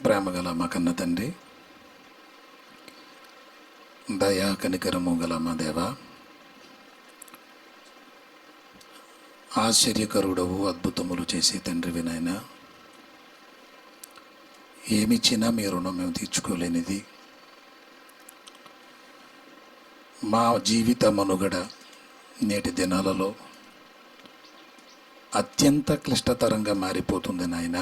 ప్రేమగల మా కన్న తండ్రి, దయా కనికరము గల మా దేవ, ఆశ్చర్యకరుడవు, అద్భుతములు చేసే తండ్రి వినాయన, ఏమిచ్చినా మీ రుణం మేము తీర్చుకోలేనిది. మా జీవిత మనుగడ నేటి దినాలలో అత్యంత క్లిష్టతరంగా మారిపోతుంది నాయన.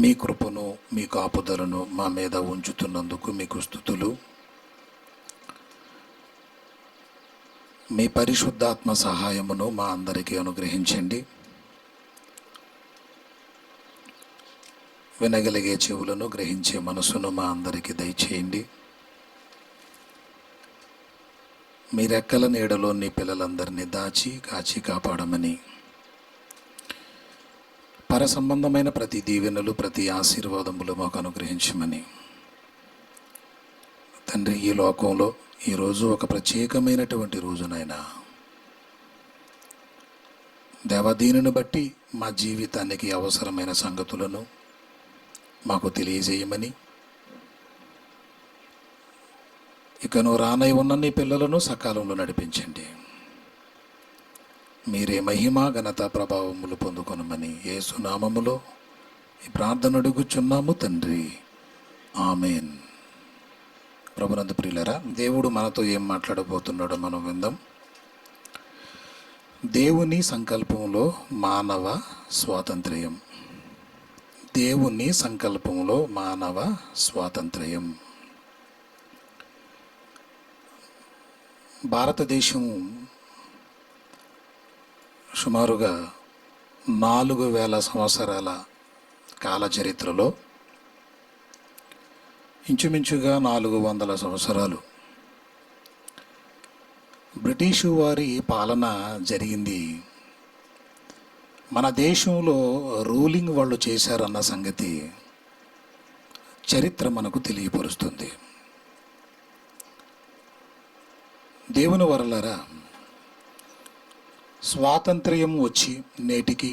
మీ కృపను, మీ కాపుదలను మా మీద ఉంచుతున్నందుకు మీకు స్తుతులు. మీ పరిశుద్ధాత్మ సహాయమును మా అందరికీ అనుగ్రహించండి. వినగలిగే చెవులను, గ్రహించే మనసును మా అందరికీ దయచేయండి. మీ రెక్కల నీడలో నీ పిల్లలందరినీ దాచి కాచి కాపాడమని, పర సంబంధమైన ప్రతి దీవెనలు, ప్రతి ఆశీర్వాదములు మాకు అనుగ్రహించమని తండ్రి, ఈ లోకంలో ఈరోజు ఒక ప్రత్యేకమైనటువంటి రోజునైనా దేవ, దీనిని బట్టి మా జీవితానికి అవసరమైన సంగతులను మాకు తెలియజేయమని, ఇకను రానై ఉన్న నీ పిల్లలను సకాలంలో నడిపించండి. మీరే మహిమ, ఘనత, ప్రభావములు పొందుకొనమని యేసు నామములో ఈ ప్రార్థన అడుగుచున్నాము తండ్రి, ఆమెన్. ప్రభునందు ప్రియులారా, దేవుడు మనతో ఏం మాట్లాడబోతున్నాడో మనం విందాం. దేవుని సంకల్పంలో మానవ స్వాతంత్ర్యం. దేవుని సంకల్పంలో మానవ స్వాతంత్ర్యం. భారతదేశం సుమారుగా 4000 సంవత్సరాల కాల చరిత్రలో ఇంచుమించుగా 400 సంవత్సరాలు బ్రిటిషు వారి పాలన జరిగింది. మన దేశంలో రూలింగ్ వాళ్ళు చేశారన్న సంగతి చరిత్ర మనకు తెలియపరుస్తుంది. దేవుని వరలరా, స్వాతంత్ర్యం వచ్చి నేటికి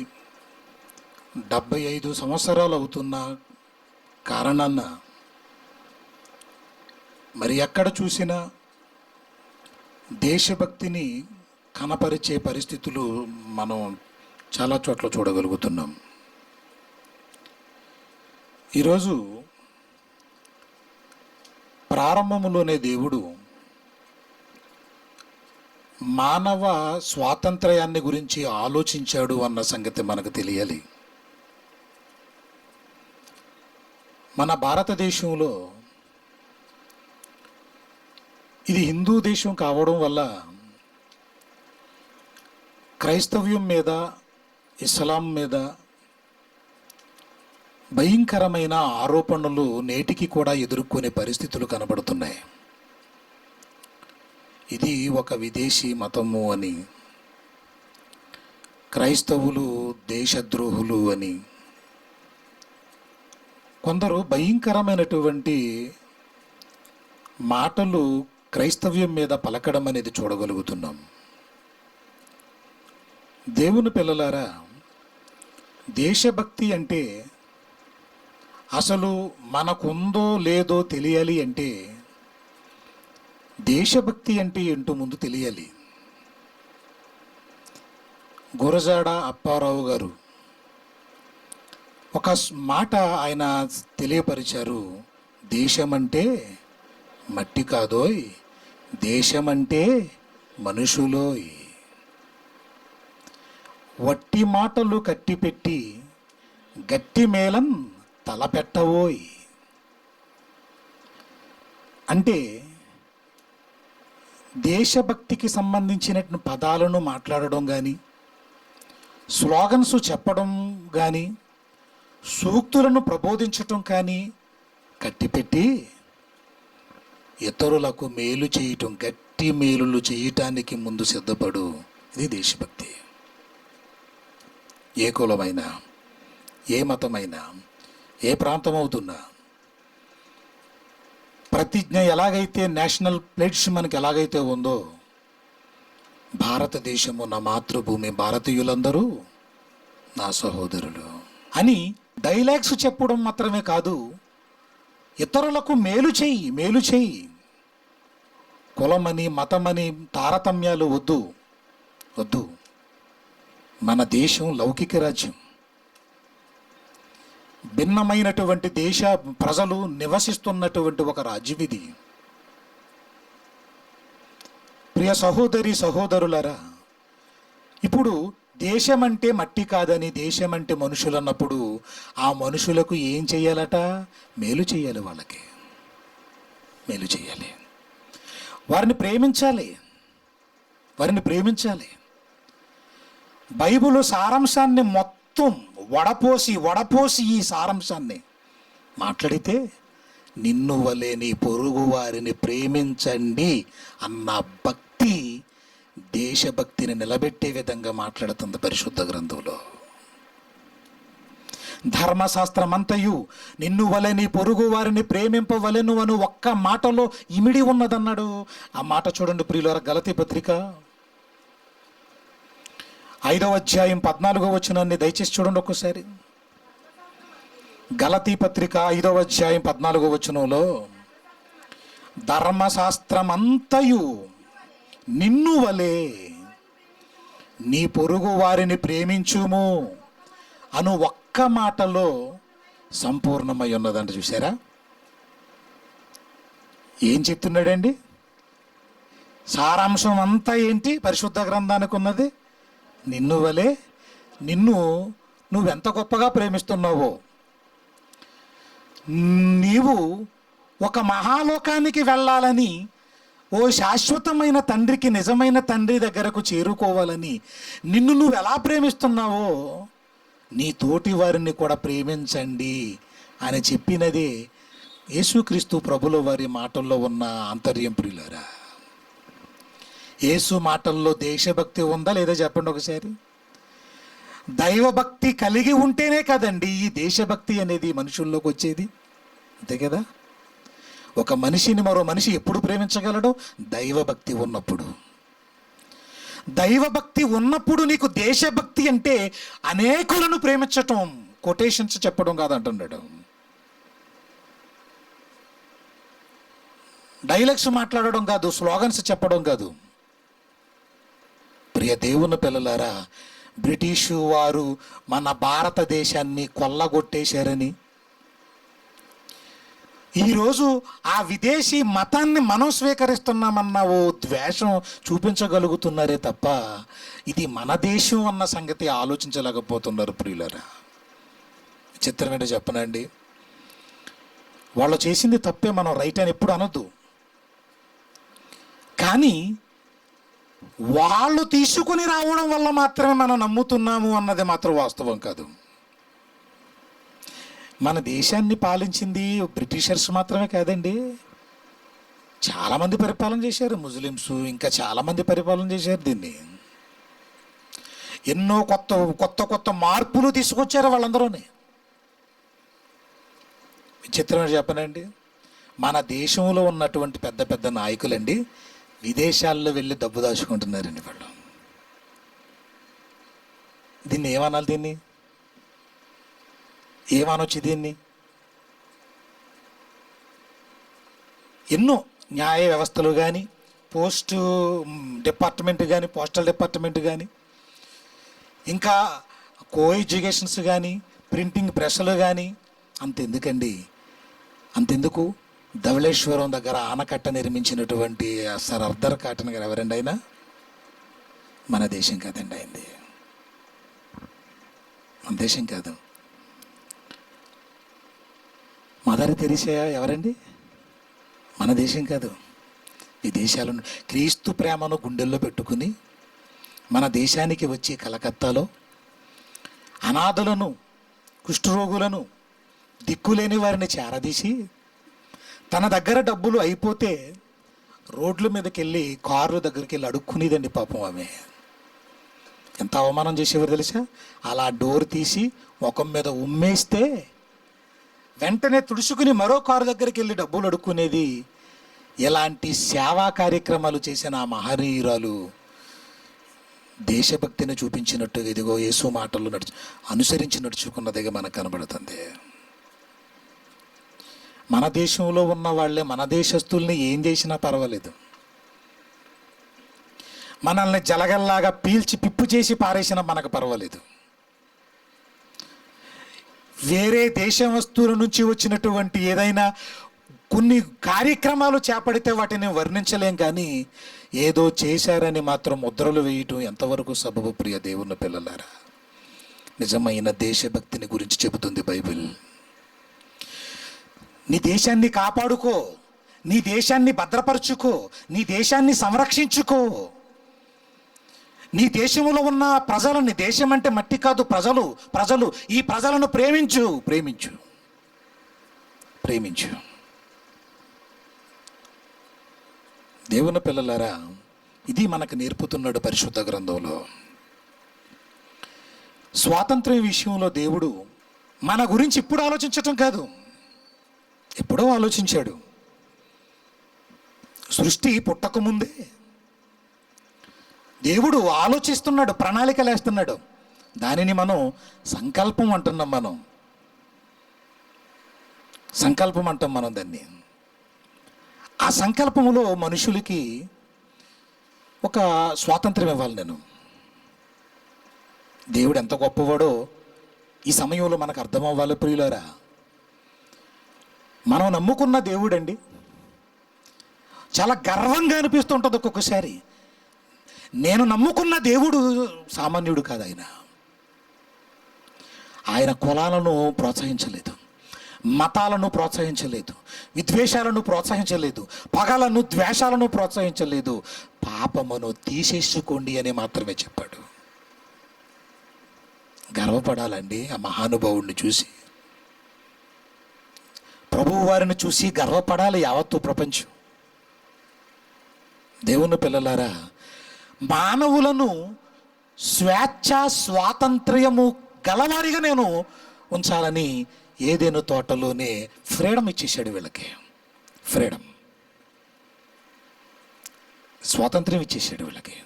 75 సంవత్సరాలు అవుతున్న కారణాన మరి ఎక్కడ చూసినా దేశభక్తిని కనపరిచే పరిస్థితులు మనం చాలా చోట్ల చూడగలుగుతున్నాం. ఈరోజు ప్రారంభంలోనే దేవుడు మానవ స్వాతంత్ర్యాన్ని గురించి ఆలోచించాడు అన్న సంగతి మనకు తెలియాలి. మన భారతదేశంలో ఇది హిందూ దేశం కావడం వల్ల క్రైస్తవ్యం మీద, ఇస్లాం మీద భయంకరమైన ఆరోపణలు నేటికి కూడా ఎదుర్కొనే పరిస్థితులు కనబడుతున్నాయి. ఇది ఒక విదేశీ మతము అని, క్రైస్తవులు దేశద్రోహులు అని కొందరు భయంకరమైనటువంటి మాటలు క్రైస్తవ్యం మీద పలకడం అనేది చూడగలుగుతున్నాం. దేవుని పిల్లలారా, దేశభక్తి అంటే అసలు మనకుందో లేదో తెలియాలి అంటే దేశభక్తి అంటే ఏంటో ముందు తెలియాలి. గురజాడ అప్పారావు గారు ఒక మాట ఆయన తెలియపరిచారు. దేశమంటే మట్టి కాదోయ్, దేశమంటే మనుషులోయ్. వట్టి మాటలు కట్టిపెట్టి గట్టి మేళం తలపెట్టవోయ్. అంటే దేశభక్తికి సంబంధించిన పదాలను మాట్లాడడం కానీ, స్లోగన్స్ చెప్పడం కానీ, సూక్తులను ప్రబోధించటం కానీ కట్టిపెట్టి ఇతరులకు మేలు చేయటం, గట్టి మేలులు చేయటానికి ముందు సిద్ధపడు. ఇది దేశభక్తి. ఏ కులమైనా, ఏ మతమైనా, ఏ ప్రాంతం అవుతున్నా ప్రతిజ్ఞ ఎలాగైతే, నేషనల్ ప్లెడ్జ్ మనకి ఎలాగైతే ఉందో, భారతదేశము నా మాతృభూమి, భారతీయులందరూ నా సహోదరులు అని డైలాగ్స్ చెప్పడం మాత్రమే కాదు, ఇతరులకు మేలు చెయ్యి. కులమని మతమని తారతమ్యాలు వద్దు. మన దేశం లౌకిక రాజ్యం. భిన్నమైనటువంటి దేశ ప్రజలు నివసిస్తున్నటువంటి ఒక రాజ్యం ఇది. ప్రియ సహోదరులారా, ఇప్పుడు దేశం అంటే మట్టి కాదని, దేశం అంటే మనుషులు అన్నప్పుడు ఆ మనుషులకు ఏం చేయాలట? మేలు చేయాలి. వాళ్ళకి మేలు చేయాలి, వారిని ప్రేమించాలి. బైబిల్ సారాంశాన్ని మొత్తం వడపోసి ఈ సారాంశాన్ని మాట్లాడితే, నిన్ను వలె నీ పొరుగు వారిని ప్రేమించండి అన్న భక్తి దేశభక్తిని నిలబెట్టే విధంగా మాట్లాడుతుంది పరిశుద్ధ గ్రంథంలో. ధర్మశాస్త్రమంతయు నిన్ను వలె నీ పొరుగు వారిని ప్రేమింపవలెను అని ఒక్క మాటలో ఇమిడి ఉన్నదన్నాడు. ఆ మాట చూడండి ప్రియులారా, గలతీ పత్రిక 5వ అధ్యాయం 14వ వచనాన్ని దయచేసి చూడండి ఒక్కసారి. గలతీ పత్రిక 5వ అధ్యాయం 14వ వచనంలో, ధర్మశాస్త్రమంతయు నిన్ను వలె నీ పొరుగు వారిని ప్రేమించుము అను ఒక్క మాటలో సంపూర్ణమై ఉన్నదంట. చూసారా ఏం చెప్తున్నాడండి? సారాంశం అంతా ఏంటి పరిశుద్ధ గ్రంథానికి ఉన్నది? నిన్ను వలె నువ్వెంత గొప్పగా ప్రేమిస్తున్నావో, నీవు ఒక మహాలోకానికి వెళ్ళాలని, ఓ శాశ్వతమైన తండ్రికి, నిజమైన తండ్రి దగ్గరకు చేరుకోవాలని నిన్ను నువ్వు ఎలా ప్రేమిస్తున్నావో నీ తోటి వారిని కూడా ప్రేమించండి అని చెప్పినదే యేసుక్రీస్తు ప్రభుల వారి మాటల్లో ఉన్న ఆంతర్యం. ప్రియులారా, యేసు మాటల్లో దేశభక్తి ఉందా లేదా చెప్పండి ఒకసారి. దైవభక్తి కలిగి ఉంటేనే కదండి ఈ దేశభక్తి అనేది మనుషుల్లోకి వచ్చేది, అంతే కదా. ఒక మనిషిని మరో మనిషి ఎప్పుడు ప్రేమించగలడు? దైవభక్తి ఉన్నప్పుడు. దైవభక్తి ఉన్నప్పుడు నీకు దేశభక్తి అంటే అనేకులను ప్రేమించటం, కొటేషన్స్ చెప్పడం కాదంటున్నాడు, డైలాగ్స్ మాట్లాడడం కాదు, స్లోగన్స్ చెప్పడం కాదు. ప్రియ దేవుని పిల్లలారా, బ్రిటిషు వారు మన భారతదేశాన్ని కొల్లగొట్టేశారని, ఈరోజు ఆ విదేశీ మతాన్ని మనం స్వీకరిస్తున్నామన్న ఓ ద్వేషం చూపించగలుగుతున్నారే తప్ప ఇది మన దేశం అన్న సంగతి ఆలోచించలేకపోతున్నారు. ప్రియులారా, చిత్రం ఏంటో చెప్పనండి, వాళ్ళు చేసింది తప్పే, మనం రైట్ అని ఎప్పుడు అనొద్దు. కానీ వాళ్ళు తీసుకుని రావడం వల్ల మాత్రమే మనం నమ్ముతున్నాము అన్నది మాత్రం వాస్తవం కాదు. మన దేశాన్ని పాలించింది బ్రిటిషర్స్ మాత్రమే కాదండి, చాలామంది పరిపాలన చేశారు. ముస్లిమ్స్ ఇంకా చాలామంది పరిపాలన చేశారు. దీన్ని ఎన్నో కొత్త మార్పులు తీసుకొచ్చారు వాళ్ళందరూనే. విచిత్రమైన చెప్పనండి, మన దేశంలో ఉన్నటువంటి పెద్ద పెద్ద నాయకులండి విదేశాల్లో వెళ్ళి డబ్బు దాచుకుంటున్నారండి వాళ్ళు. దీన్ని ఏమనాలి? దీన్ని ఏమనొచ్చు? దీన్ని ఎన్నో న్యాయ వ్యవస్థలు కానీ, పోస్టల్ డిపార్ట్మెంట్ కానీ, ఇంకా కో ఎడ్యుకేషన్స్ కానీ, ప్రింటింగ్ ప్రెస్లు కానీ, అంతెందుకు ధవళేశ్వరం దగ్గర ఆనకట్ట నిర్మించినటువంటి సర్ ఆర్థర్ కాటన్ గారు ఎవరండి? ఆయన మన దేశం కాదండి, అయింది మన దేశం కాదు. మదర్ తెరీసా ఎవరండి? మన దేశం కాదు. ఈ దేశాలను క్రీస్తు ప్రేమను గుండెల్లో పెట్టుకుని మన దేశానికి వచ్చి కలకత్తాలో అనాథులను, కుష్ఠరోగులను, దిక్కులేని వారిని చేరదీసి తన దగ్గర డబ్బులు అయిపోతే రోడ్ల మీదకి వెళ్ళి, కార్ల దగ్గరికి వెళ్ళి అడుక్కునేదండి పాపం. ఆమె ఎంత అవమానం చేసేవారు తెలుసా? అలా డోర్ తీసి ముఖం మీద ఉమ్మేస్తే వెంటనే తుడుచుకుని మరో కారు దగ్గరికి వెళ్ళి డబ్బులు అడుక్కునేది. ఇలాంటి సేవా కార్యక్రమాలు చేసిన ఆ మహనీయురాలు దేశభక్తిని చూపించినట్టుగా ఇదిగో యేసు మాటలు అనుసరించి నడుచుకున్నదిగా మనకు కనబడుతుంది. మన దేశంలో ఉన్న వాళ్ళే మన దేశస్తుల్ని ఏం చేసినా పర్వాలేదు, మనల్ని జలగల్లాగా పీల్చి పిప్పు చేసి పారేసినా మనకు పర్వాలేదు. వేరే దేశవస్తువుల నుంచి వచ్చినటువంటి ఏదైనా కొన్ని కార్యక్రమాలు చేపడితే వాటిని వర్ణించలేం, కానీ ఏదో చేశారని మాత్రం ముద్రలు వేయటం ఎంతవరకు సబబు? ప్రియ దేవుని పిల్లలారా, నిజమైన దేశభక్తిని గురించి చెబుతుంది బైబిల్. నీ దేశాన్ని కాపాడుకో, నీ దేశాన్ని భద్రపరచుకో, నీ దేశాన్ని సంరక్షించుకో. నీ దేశంలో ఉన్న ప్రజలని, దేశం అంటే మట్టి కాదు, ప్రజలు ఈ ప్రజలను ప్రేమించు ప్రేమించు ప్రేమించు. దేవుని పిల్లలారా, ఇది మనకు నేర్పుతున్నాడు పరిశుద్ధ గ్రంథంలో. స్వాతంత్ర్యం విషయంలో దేవుడు మన గురించి ఇప్పుడు ఆలోచించటం కాదు, ఎప్పుడో ఆలోచించాడు. సృష్టి పుట్టకముందే దేవుడు ఆలోచిస్తున్నాడు, ప్రణాళికలు వేస్తున్నాడు. దానిని మనం సంకల్పం అంటున్నాం. సంకల్పం అంటాం మనం దాన్ని. ఆ సంకల్పంలో మనుషులకి ఒక స్వాతంత్రం ఇవ్వాలి. దేవుడు ఎంత గొప్పవాడో ఈ సమయంలో మనకు అర్థం అవ్వాలి ప్రియులారా. మనం నమ్ముకున్న దేవుడు అండి, చాలా గర్వంగా అనిపిస్తుంటుంది ఒక్కొక్కసారి. నేను నమ్ముకున్న దేవుడు సామాన్యుడు కాదు. ఆయన కులాలను ప్రోత్సహించలేదు, మతాలను ప్రోత్సహించలేదు, విద్వేషాలను ప్రోత్సహించలేదు, పగలను ద్వేషాలను ప్రోత్సహించలేదు. పాపమును తీసేసుకోండి అని మాత్రమే చెప్పాడు. గర్వపడాలండి ఆ మహానుభావుడిని చూసి, ప్రభువు వారిని చూసి గర్వపడాలి యావత్తు ప్రపంచం. దేవుని పిల్లలారా, మానవులను స్వేచ్ఛ స్వాతంత్ర్యము గలవారిగా నేను ఉంచాలని ఏదైనా తోటలోనే ఫ్రీడమ్ ఇచ్చేసాడు వీళ్ళకి. ఫ్రీడమ్, స్వాతంత్ర్యం ఇచ్చేసాడు వీళ్ళకి.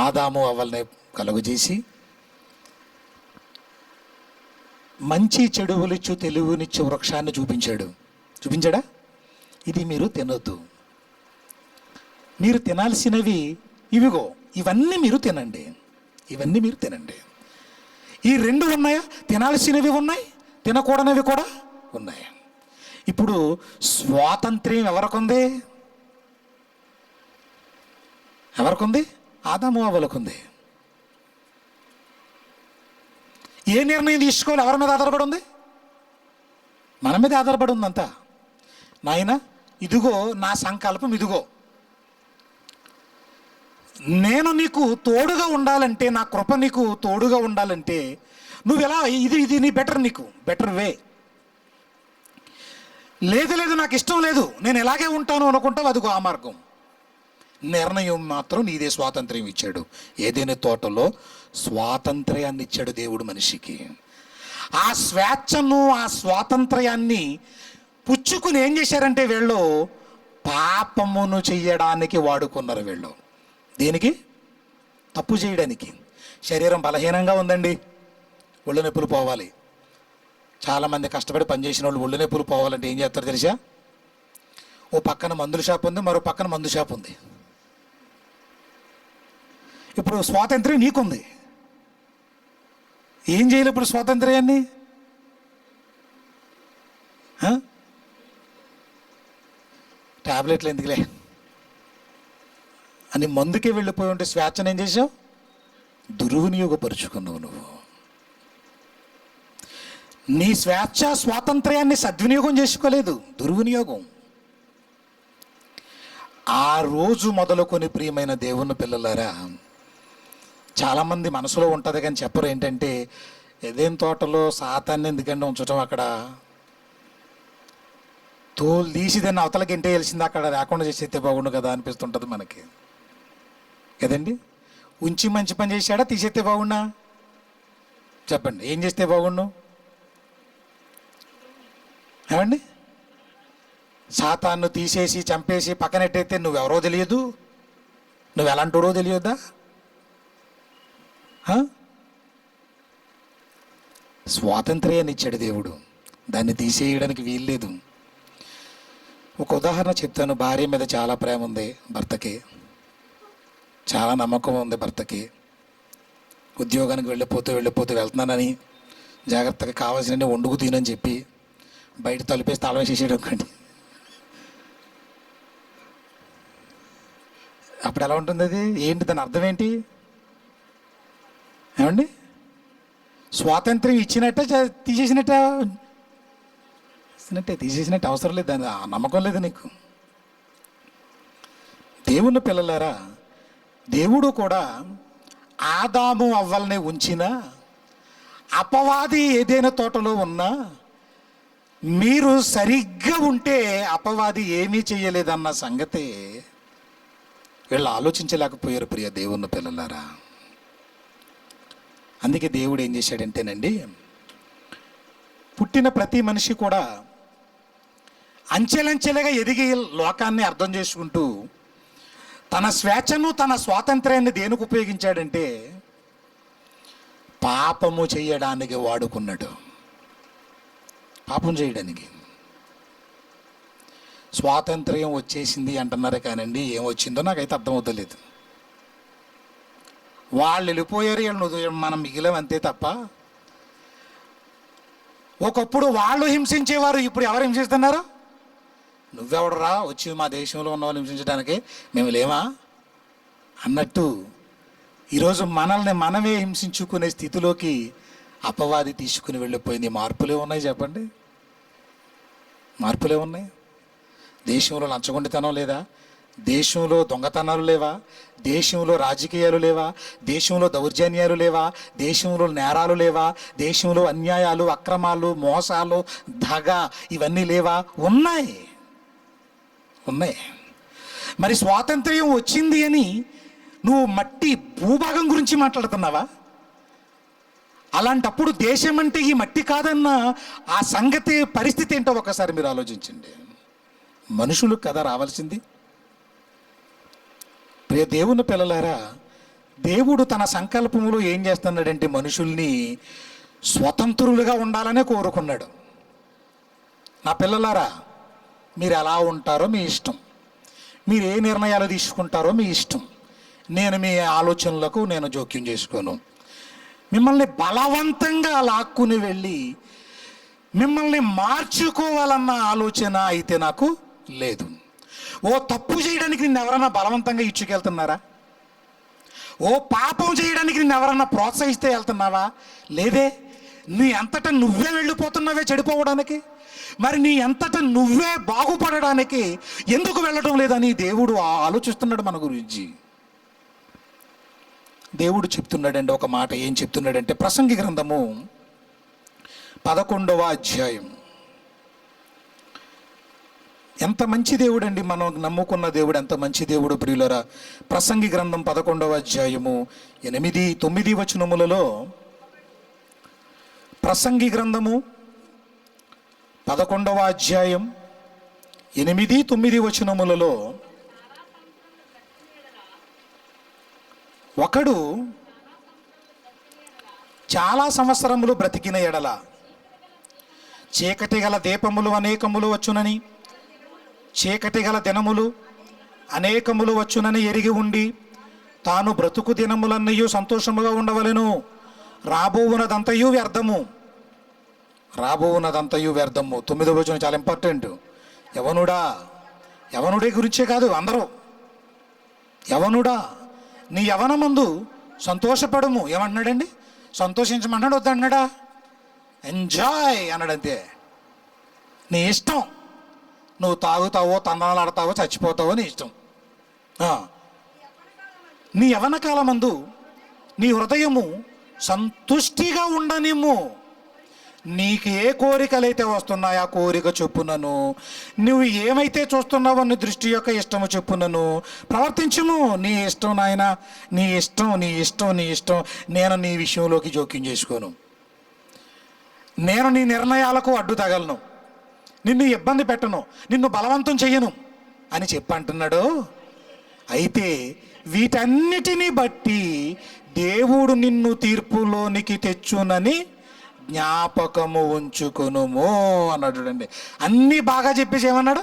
ఆదాము అవ్వల్ని కలుగజేసి మంచి చెడువులిచ్చు తెలివినిచ్చు వృక్షాన్ని చూపించాడా? ఇది మీరు తినొద్దు, మీరు తినాల్సినవి ఇవిగో, ఇవన్నీ మీరు తినండి, ఇవన్నీ మీరు తినండి. ఈ రెండు ఉన్నాయా? తినాల్సినవి ఉన్నాయి, తినకూడనివి కూడా ఉన్నాయి. ఇప్పుడు స్వాతంత్ర్యం ఎవరికుంది? ఆదాము అవ్వలకుంది. ఏ నిర్ణయం తీసుకోవాలి? ఎవరి మీద ఆధారపడి ఉంది? మన మీద ఆధారపడి ఉందంతా. నాయన ఇదిగో నా సంకల్పం, ఇదిగో నేను నీకు తోడుగా ఉండాలంటే, నా కృప నీకు తోడుగా ఉండాలంటే నువ్వు ఎలా, ఇది నీ బెటర్ వే. లేదు నాకు ఇష్టం లేదు, నేను ఎలాగే ఉంటాను అనుకుంటావు, అదిగో ఆ మార్గం. నిర్ణయం మాత్రం నీదే. స్వాతంత్ర్యం ఇచ్చాడు. ఏదైనా తోటలో స్వాతంత్ర్యాన్ని ఇచ్చాడు దేవుడు మనిషికి. ఆ స్వేచ్ఛను, ఆ స్వాతంత్ర్యాన్ని పుచ్చుకుని ఏం చేశారంటే వీళ్ళు పాపమును చెయ్యడానికి వాడుకున్నారు. వీళ్ళు దేనికి? తప్పు చేయడానికి. శరీరం బలహీనంగా ఉందండి, ఒళ్ళు నొప్పులు పోవాలి. చాలామంది కష్టపడి పనిచేసిన వాళ్ళు ఒళ్ళు నొప్పులు పోవాలంటే ఏం చేస్తారు తెలుసా? ఓ పక్కన మందుల షాప్ ఉంది, మరో పక్కన మందు షాప్ ఉంది. ఇప్పుడు స్వాతంత్ర్యం నీకుంది, ఏం చేయాలి ఇప్పుడు స్వాతంత్ర్యాన్ని? ట్యాబ్లెట్లు ఎందుకులే అని మందుకే వెళ్ళిపోయి ఉంటే స్వేచ్ఛను ఏం చేసావు? దుర్వినియోగపరుచుకున్నావు నువ్వు. నీ స్వేచ్ఛ స్వాతంత్ర్యాన్ని సద్వినియోగం చేసుకోలేదు, దుర్వినియోగం. ఆ రోజు మొదలుకొని ప్రియమైన దేవుని పిల్లలారా, చాలామంది మనసులో ఉంటుంది కానీ చెప్పరు. ఏంటంటే, ఏదేం తోటలో సాతాన్ని ఎందుకంటే ఉంచడం, అక్కడ తోలు తీసిదాన్ని అవతలకి ఎంటే తెలిసింది, అక్కడ లేకుండా చేసేస్తే బాగుండు కదా అనిపిస్తుంటుంది మనకి కదండి. ఉంచి మంచి పని చేశాడా, తీసేస్తే బాగుండా? చెప్పండి, ఏం చేస్తే బాగుండు? ఏమండి? సాతాన్ను తీసేసి చంపేసి పక్కనెట్టయితే నువ్వెవరో తెలియదు, నువ్వు ఎలాంటోడో తెలియదా? ఆ? స్వాతంత్ర్యాన్ని ఇచ్చాడు దేవుడు, దాన్ని తీసేయడానికి వీల్లేదు. ఒక ఉదాహరణ చెప్తాను. భార్య మీద చాలా ప్రేమ ఉంది భర్తకి, చాలా నమ్మకం ఉంది భర్తకి. ఉద్యోగానికి వెళ్ళిపోతూ వెళ్తున్నానని జాగ్రత్తగా కావాల్సినవి వండుకు తినని చెప్పి బయట తలుపేసి తాళం వేసేసాడు అనుకోండి. అప్పుడు ఎలా ఉంటుంది అది? ఏంటి దాని అర్థం ఏంటి? ఏమండి, స్వాతంత్ర్యం ఇచ్చినట్టే తీసేసినట్టే అవసరం లేదు, దాని నమ్మకం లేదు నీకు. దేవుని పిల్లలారా, దేవుడు కూడా ఆదాము అవ్వల్ని ఉంచిన అపవాది ఏదైనా తోటలో ఉన్నా మీరు సరిగ్గా ఉంటే అపవాది ఏమీ చేయలేదన్న సంగతి వీళ్ళు ఆలోచించలేకపోయారు ప్రియ దేవుని పిల్లలారా. అందుకే దేవుడు ఏం చేశాడంటేనండి, పుట్టిన ప్రతి మనిషి కూడా అంచెలంచెలుగా ఎదిగి లోకాన్ని అర్థం చేసుకుంటూ తన స్వేచ్ఛను తన స్వాతంత్ర్యాన్ని దేనికి ఉపయోగించాడంటే పాపము చేయడానికి వాడుకున్నాడు. పాపం చేయడానికి. స్వాతంత్ర్యం వచ్చేసింది అంటున్నారు కానండి, ఏమొచ్చిందో నాకైతే అర్థమవుతలేదు. వాళ్ళు వెళ్ళిపోయారు, మనం మిగిలాం అంతే తప్ప. ఒకప్పుడు వాళ్ళు హింసించేవారు, ఇప్పుడు ఎవరు హింసిస్తున్నారు? నువ్వెవడరా వచ్చి మా దేశంలో ఉన్న వాళ్ళు హింసించడానికి, మేము లేమా అన్నట్టు ఈరోజు మనల్ని మనమే హింసించుకునే స్థితిలోకి అపవాది తీసుకుని వెళ్ళిపోయింది. మార్పులే ఉన్నాయి చెప్పండి, మార్పులే ఉన్నాయి. దేశంలో లంచగొండితనం లేదా? దేశంలో దొంగతనాలు లేవా? దేశంలో రాజకీయాలు లేవా? దేశంలో దౌర్జన్యాలు లేవా? దేశంలో నేరాలు లేవా? దేశంలో అన్యాయాలు, అక్రమాలు, మోసాలు, దగ ఇవన్నీ లేవా? ఉన్నాయి. మరి స్వాతంత్ర్యం వచ్చింది అని నువ్వు మట్టి భూభాగం గురించి మాట్లాడుతున్నావా? అలాంటప్పుడు దేశం అంటే ఈ మట్టి కాదన్న ఆ సంగతి పరిస్థితి ఏంటో ఒకసారి మీరు ఆలోచించండి. మనుషులు కదా రావాల్సింది. ప్రియ దేవుని పిల్లలారా, దేవుడు తన సంకల్పంలో ఏం చేస్తున్నాడంటే మనుషుల్ని స్వతంత్రులుగా ఉండాలనే కోరుకున్నాడు. నా పిల్లలారా, మీరు ఎలా ఉంటారో మీ ఇష్టం, మీరు ఏ నిర్ణయాలు తీసుకుంటారో మీ ఇష్టం. నేను మీ ఆలోచనలకు నేను జోక్యం చేసుకోను. మిమ్మల్ని బలవంతంగా లాక్కుని వెళ్ళి మిమ్మల్ని మార్చుకోవాలన్న ఆలోచన అయితే నాకు లేదు. ఓ తప్పు చేయడానికి నిన్ను ఎవరన్నా బలవంతంగా ఇచ్చుకెళ్తున్నారా? ఓ పాపం చేయడానికి నిన్ను ఎవరన్నా ప్రోత్సహిస్తే వెళ్తున్నావా? లేదే. నీ అంతటా నువ్వే వెళ్ళిపోతున్నావే చెడిపోవడానికి. మరి నీ అంతటా నువ్వే బాగుపడడానికి ఎందుకు వెళ్ళటం లేదని దేవుడు ఆలోచిస్తున్నాడు మన గురించి. దేవుడు చెప్తున్నాడండి ఒక మాట. ఏం చెప్తున్నాడంటే ప్రసంగి గ్రంథము 11వ అధ్యాయం. ఎంత మంచి దేవుడు అండి, మనం నమ్ముకున్న దేవుడు ఎంత మంచి దేవుడు ప్రియులరా. ప్రసంగి గ్రంథం 11వ అధ్యాయము 8, 9 వచనములలో, ప్రసంగి గ్రంథము 11వ అధ్యాయం 8, 9 వచనములలో, ఒకడు చాలా సంవత్సరములు బ్రతికిన ఎడల చీకటి గల దీపములు అనేకములు వచ్చునని, చీకటి గల దినములు అనేకములు వచ్చునని ఎరిగి ఉండి తాను బ్రతుకు దినములన్నయూ సంతోషముగా ఉండవలెను. రాబోవునదంతయు వ్యర్థము. 9వ వచనం చాలా ఇంపార్టెంట్. యవనుడే గురించే కాదు, అందరూ యవనుడా నీ యవనమందు సంతోషపడము. ఏమంటున్నాడండి? సంతోషించమన్నాడు, వద్దన్నాడా? ఎంజాయ్ అన్నాడంతే. నీ ఇష్టం, నువ్వు తాగుతావో తందనాలాడతావో చచ్చిపోతావో నీ ఇష్టం. నీ యవన కాలమందు నీ హృదయము సంతుష్టిగా ఉండనిమ్ము. నీకు ఏ కోరికలైతే వస్తున్నాయో ఆ కోరిక చొప్పునను, నువ్వు ఏమైతే చూస్తున్నావో నీ దృష్టి యొక్క ఇష్టము చొప్పునను ప్రవర్తించుము. నీ ఇష్టం నాయన, నీ ఇష్టం. నేను నీ విషయంలోకి జోక్యం చేసుకోను. నేను నీ నిర్ణయాలకు అడ్డు తగలను, నిన్ను ఇబ్బంది పెట్టను, నిన్ను బలవంతం చెయ్యను అని చెప్పంటున్నాడు. అయితే వీటన్నిటినీ బట్టి దేవుడు నిన్ను తీర్పులోనికి తెచ్చునని జ్ఞాపకము ఉంచుకొనుము అన్నాడు. చూడండి, అన్నీ బాగా చెప్పేసి ఏమన్నాడు?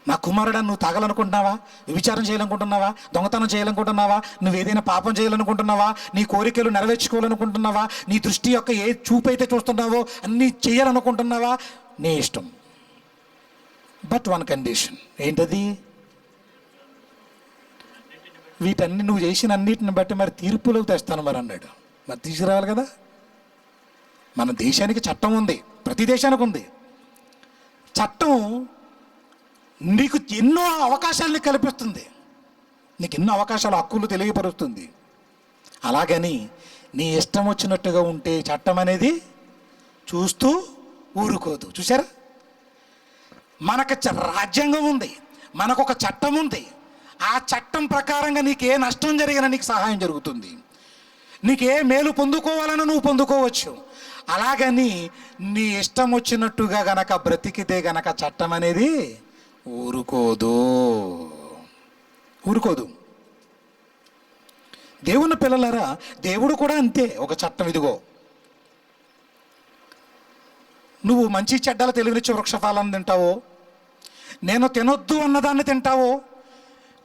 నా కుమారుడా, నువ్వు తాగాలనుకుంటున్నావా? విచారం చేయాలనుకుంటున్నావా? దొంగతనం చేయాలనుకుంటున్నావా? నువ్వు ఏదైనా పాపం చేయాలనుకుంటున్నావా? నీ కోరికలు నెరవేర్చుకోవాలనుకుంటున్నావా? నీ దృష్టి యొక్క ఏ చూపు అయితే చూస్తున్నావో అన్నీ చేయాలనుకుంటున్నావా? నీ ఇష్టం. But one condition. ఏంటది? వీటన్ని నువ్వు చేసిన అన్నిటిని బట్టి మరి తీర్పులోకి తెస్తాను మరి అన్నాడు. మరి తీసుకురావాలి కదా. మన దేశానికి చట్టం ఉంది, ప్రతి దేశానికి ఉంది చట్టం. నీకు ఎన్నో అవకాశాలని కల్పిస్తుంది, నీకు ఎన్నో అవకాశాలు, హక్కులు తెలియపరుస్తుంది. అలాగని నీ ఇష్టం వచ్చినట్టుగా ఉంటే చట్టం అనేది చూస్తూ ఊరుకోదు. చూసారా, మనకు రాజ్యాంగం ఉంది, మనకు ఒక చట్టం ఉంది. ఆ చట్టం ప్రకారంగా నీకు ఏ నష్టం జరిగినా నీకు సహాయం జరుగుతుంది, నీకు ఏ మేలు పొందుకోవాలన్నా నువ్వు పొందుకోవచ్చు. అలాగని నీ ఇష్టం వచ్చినట్టుగా గనక బ్రతికితే గనక చట్టం అనేది ఊరుకోదు. దేవుని పిల్లలారా, దేవుడు కూడా అంతే. ఒక చట్టం, ఇదిగో నువ్వు మంచి చెడ్డల తెలివినిచ్చే వృక్షఫలాన్ని తింటావో, నేను తినొద్దు అన్నదాన్ని తింటావో,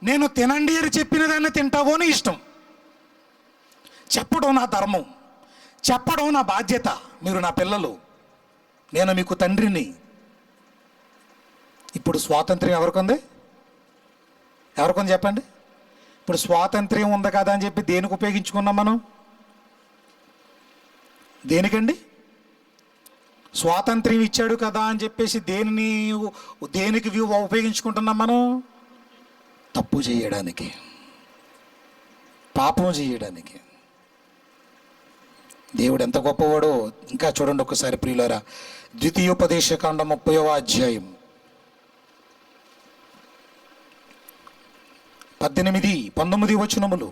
నేను తినండి అని చెప్పిన దాన్ని తింటావో అని ఇష్టం. చెప్పడం నా ధర్మం, చెప్పడం నా బాధ్యత. మీరు నా పిల్లలు, నేను మీకు తండ్రిని. ఇప్పుడు స్వాతంత్ర్యం ఎవరికొంది? చెప్పండి. ఇప్పుడు స్వాతంత్ర్యం ఉంది కదా అని చెప్పి దేనికి ఉపయోగించుకున్నాం మనం? దేనికండి? స్వాతంత్ర్యం ఇచ్చాడు కదా అని చెప్పేసి దేనికి ఉపయోగించుకుంటున్నాం మనం? తప్పు చేయడానికి, పాపం చేయడానికి. దేవుడు ఎంత గొప్పవాడో ఇంకా చూడండి ఒకసారి ప్రియులారా. ద్వితీయోపదేశకాండం 30వ అధ్యాయం 18-19 వచనములు.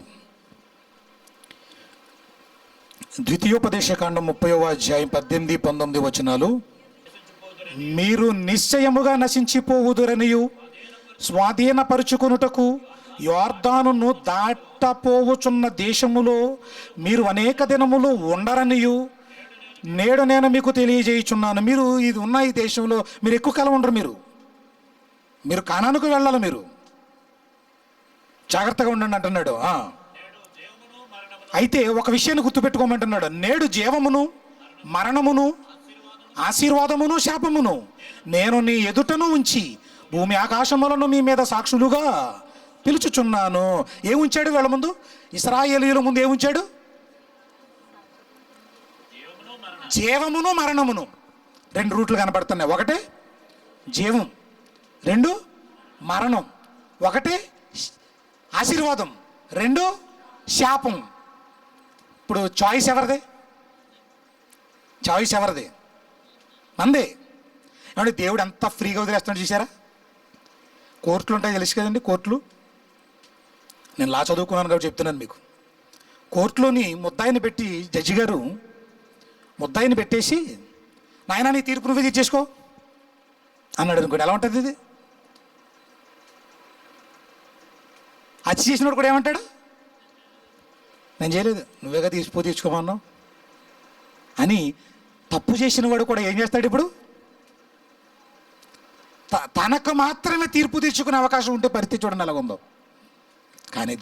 ద్వితీయోపదేశకాండం 30వ అధ్యాయం 18-19 వచనాలు. మీరు నిశ్చయముగా నశించిపోవుదురనియు, స్వాధీనపరుచుకొనుటకు యొర్దానును దాటపోవుచున్న దేశములో మీరు అనేక దినములు ఉండరనియు నేడు నేను మీకు తెలియజేయుచున్నాను. మీరు ఇది ఉన్న ఈ దేశంలో మీరు ఎక్కువ కాలం ఉండరు. మీరు కానానుకు వెళ్ళాలి. మీరు జాగ్రత్తగా ఉండండి అంటున్నాడు. అయితే ఒక విషయాన్ని గుర్తుపెట్టుకోమంటున్నాడు. నేడు జీవమును, మరణమును, ఆశీర్వాదమును, శాపమును నేను నీ ఎదుటను ఉంచి భూమి ఆకాశములను మీ మీద సాక్షులుగా పిలుచుచున్నాను. ఏముంచాడు వీళ్ళ ముందు? ఇశ్రాయేలీయుల ముందు ఏముంచాడు? జీవమును, మరణమును. 2 రూట్లు కనపడుతున్నాయి. ఒకటే జీవం, 2 మరణం. ఒకటే ఆశీర్వాదం, 2 శాపం. ఇప్పుడు చాయిస్ ఎవరిది? మందే. ఏమంటే దేవుడు ఎంత ఫ్రీగా వదిలేస్తున్నాడు చూసారా? కోర్టులు ఉంటాయి, తెలుసు కదండి. కోర్టులు, నేను లా చదువుకున్నాను కాబట్టి చెప్తున్నాను మీకు. కోర్టులోని ముద్దాయిని పెట్టి జడ్జి గారు ముద్దాయిని పెట్టేసి, నాయనా నీ తీర్పు నువ్వే తీర్చేసుకో అన్నాడు అనుకోండి. ఎలా ఉంటుంది ఇది? హత్య చేసినోడు కూడా ఏమంటాడు? నేను చేయలేదు, నువ్వేగా తీర్చుకోమన్నావు అని. తప్పు చేసిన వాడు కూడా ఏం చేస్తాడు? ఇప్పుడు తనకు మాత్రమే తీర్పు తీర్చుకునే అవకాశం ఉంటే పరిస్థితి చూడండి ఎలాగుందో. కానీ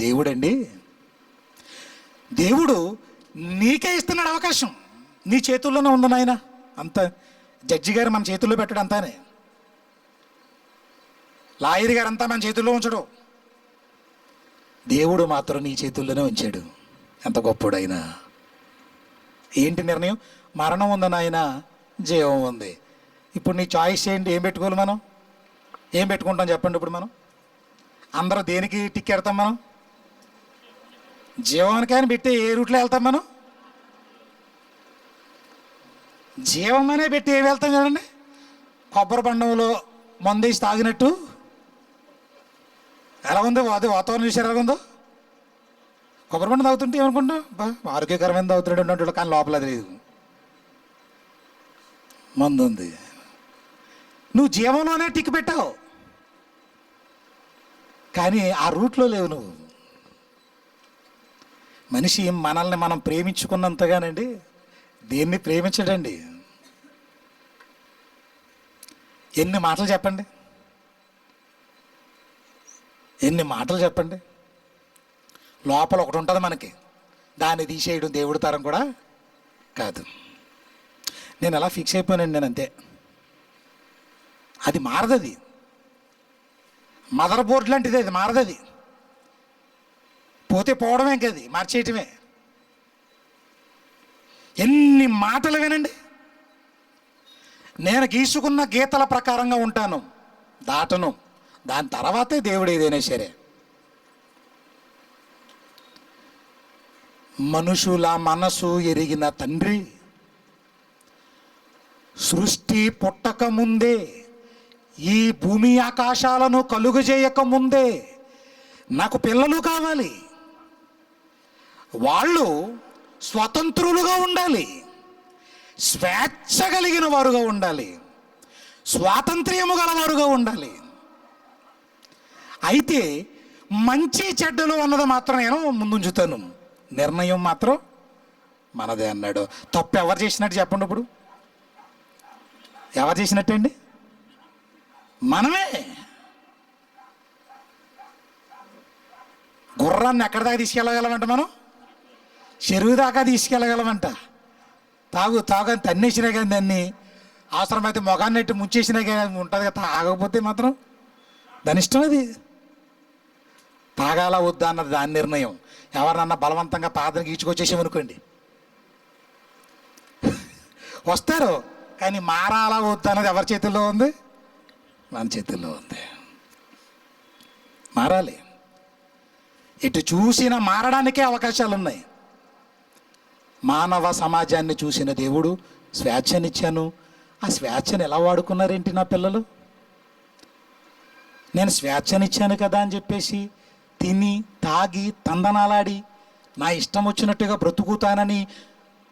దేవుడు నీకే ఇస్తున్నాడు అవకాశం. నీ చేతుల్లోనే ఉంది నాయన. అంత జడ్జి గారు మన చేతుల్లో పెట్టడు, అంతానే. లాయర్ గారు అంతా మన చేతుల్లో ఉంచడు. దేవుడు మాత్రం నీ చేతుల్లోనే ఉంచాడు. ఎంత గొప్పడైనా. ఏంటి నిర్ణయం? మరణం ఉంది నాయన, జీవం ఉంది. ఇప్పుడు నీ చాయిస్ ఏంటి? ఏం పెట్టుకోవాలి మనం? ఏం పెట్టుకుంటాం చెప్పండి? ఇప్పుడు మనం అందరూ దేనికి టిక్ ఎడతాం? మనం జీవానికి అని పెట్టి ఏ రూట్లో వెళ్తాం? మనం జీవం అనే పెట్టి ఏమి వెళ్తాం చూడండి. కొబ్బరి బండంలో మందేసి తాగినట్టు ఎలా ఉంది అది వాతావరణం చూసారు ఎలా ఉందో? కొబ్బరి బండ తాగుతుంటే ఏమనుకుంటా, ఆరోగ్యకరమైన తాగుతున్నాడు ఉన్నట్టు, కానీ లోపల అది లేదు, మందు ఉంది. నువ్వు జీవంలోనే టిక్ పెట్టావు, కానీ ఆ రూట్లో లేవు నువ్వు. మనిషి మనల్ని మనం ప్రేమించుకున్నంతగానండి దేన్ని ప్రేమించడండి. ఎన్ని మాటలు చెప్పండి, ఎన్ని మాటలు చెప్పండి. లోపల ఒకటి ఉంటుంది మనకి, దాన్ని తీసేయడం దేవుడి తరం కూడా కాదు. నేను ఎలా ఫిక్స్ అయిపోయానండి, నేను అంతే. అది మారదు, అది మదర్ బోర్డు లాంటిది, అది మారదు. అది పోతే పోవడమే, కది మార్చేయటమే. ఎన్ని మాటలు వినండి. నేను గీసుకున్న గీతల ప్రకారంగా ఉంటాను, దాటను. దాని తర్వాతే దేవుడు ఏదైనా సరే. మనుషుల మనసు ఎరిగిన తండ్రి సృష్టి పుట్టక ముందే, ఈ భూమి ఆకాశాలను కలుగజేయక ముందే నాకు పిల్లలు కావాలి, వాళ్ళు స్వతంత్రులుగా ఉండాలి, స్వేచ్ఛ కలిగిన వారుగా ఉండాలి, స్వాతంత్ర్యము గలవారుగా ఉండాలి. అయితే మంచి చెడ్డలు అన్నది మాత్రం నేను ముందుంచుతాను, నిర్ణయం మాత్రం మనదే అన్నాడు. తప్పు ఎవరు చేసినట్టు చెప్పండి? ఇప్పుడు ఎవరు చేసినట్టండి? మనమే. గుర్రాన్ని ఎక్కడి దాకా తీసుకెళ్ళగలమంట? మనం చెరువు దాకా తీసుకెళ్ళగలమంట. తాగు అని తన్నేసినా కానీ, దాన్ని అవసరమైతే మొగాన్ని నెట్టి ముంచేసినా కానీ ఉంటుంది కదా. తాగకపోతే మాత్రం దాని ఇష్టం, అది తాగాల వద్దా అన్నది దాని నిర్ణయం. ఎవరినన్నా బలవంతంగా పాదనికి ఈడ్చుకొచ్చేసామనుకోండి, వస్తారు. కానీ మారాలా వద్దా అన్నది ఎవరి చేతుల్లో ఉంది? మన చేతుల్లో ఉంది. మారాలి. ఇటు చూసినా మారడానికే అవకాశాలు ఉన్నాయి. మానవ సమాజాన్ని చూసిన దేవుడు స్వేచ్ఛనిచ్చాను. ఆ స్వేచ్ఛను ఎలా వాడుకున్నారేంటి నా పిల్లలు? నేను స్వేచ్ఛనిచ్చాను కదా అని చెప్పేసి తిని తాగి తందనాలాడి నా ఇష్టం వచ్చినట్టుగా బ్రతుకుతానని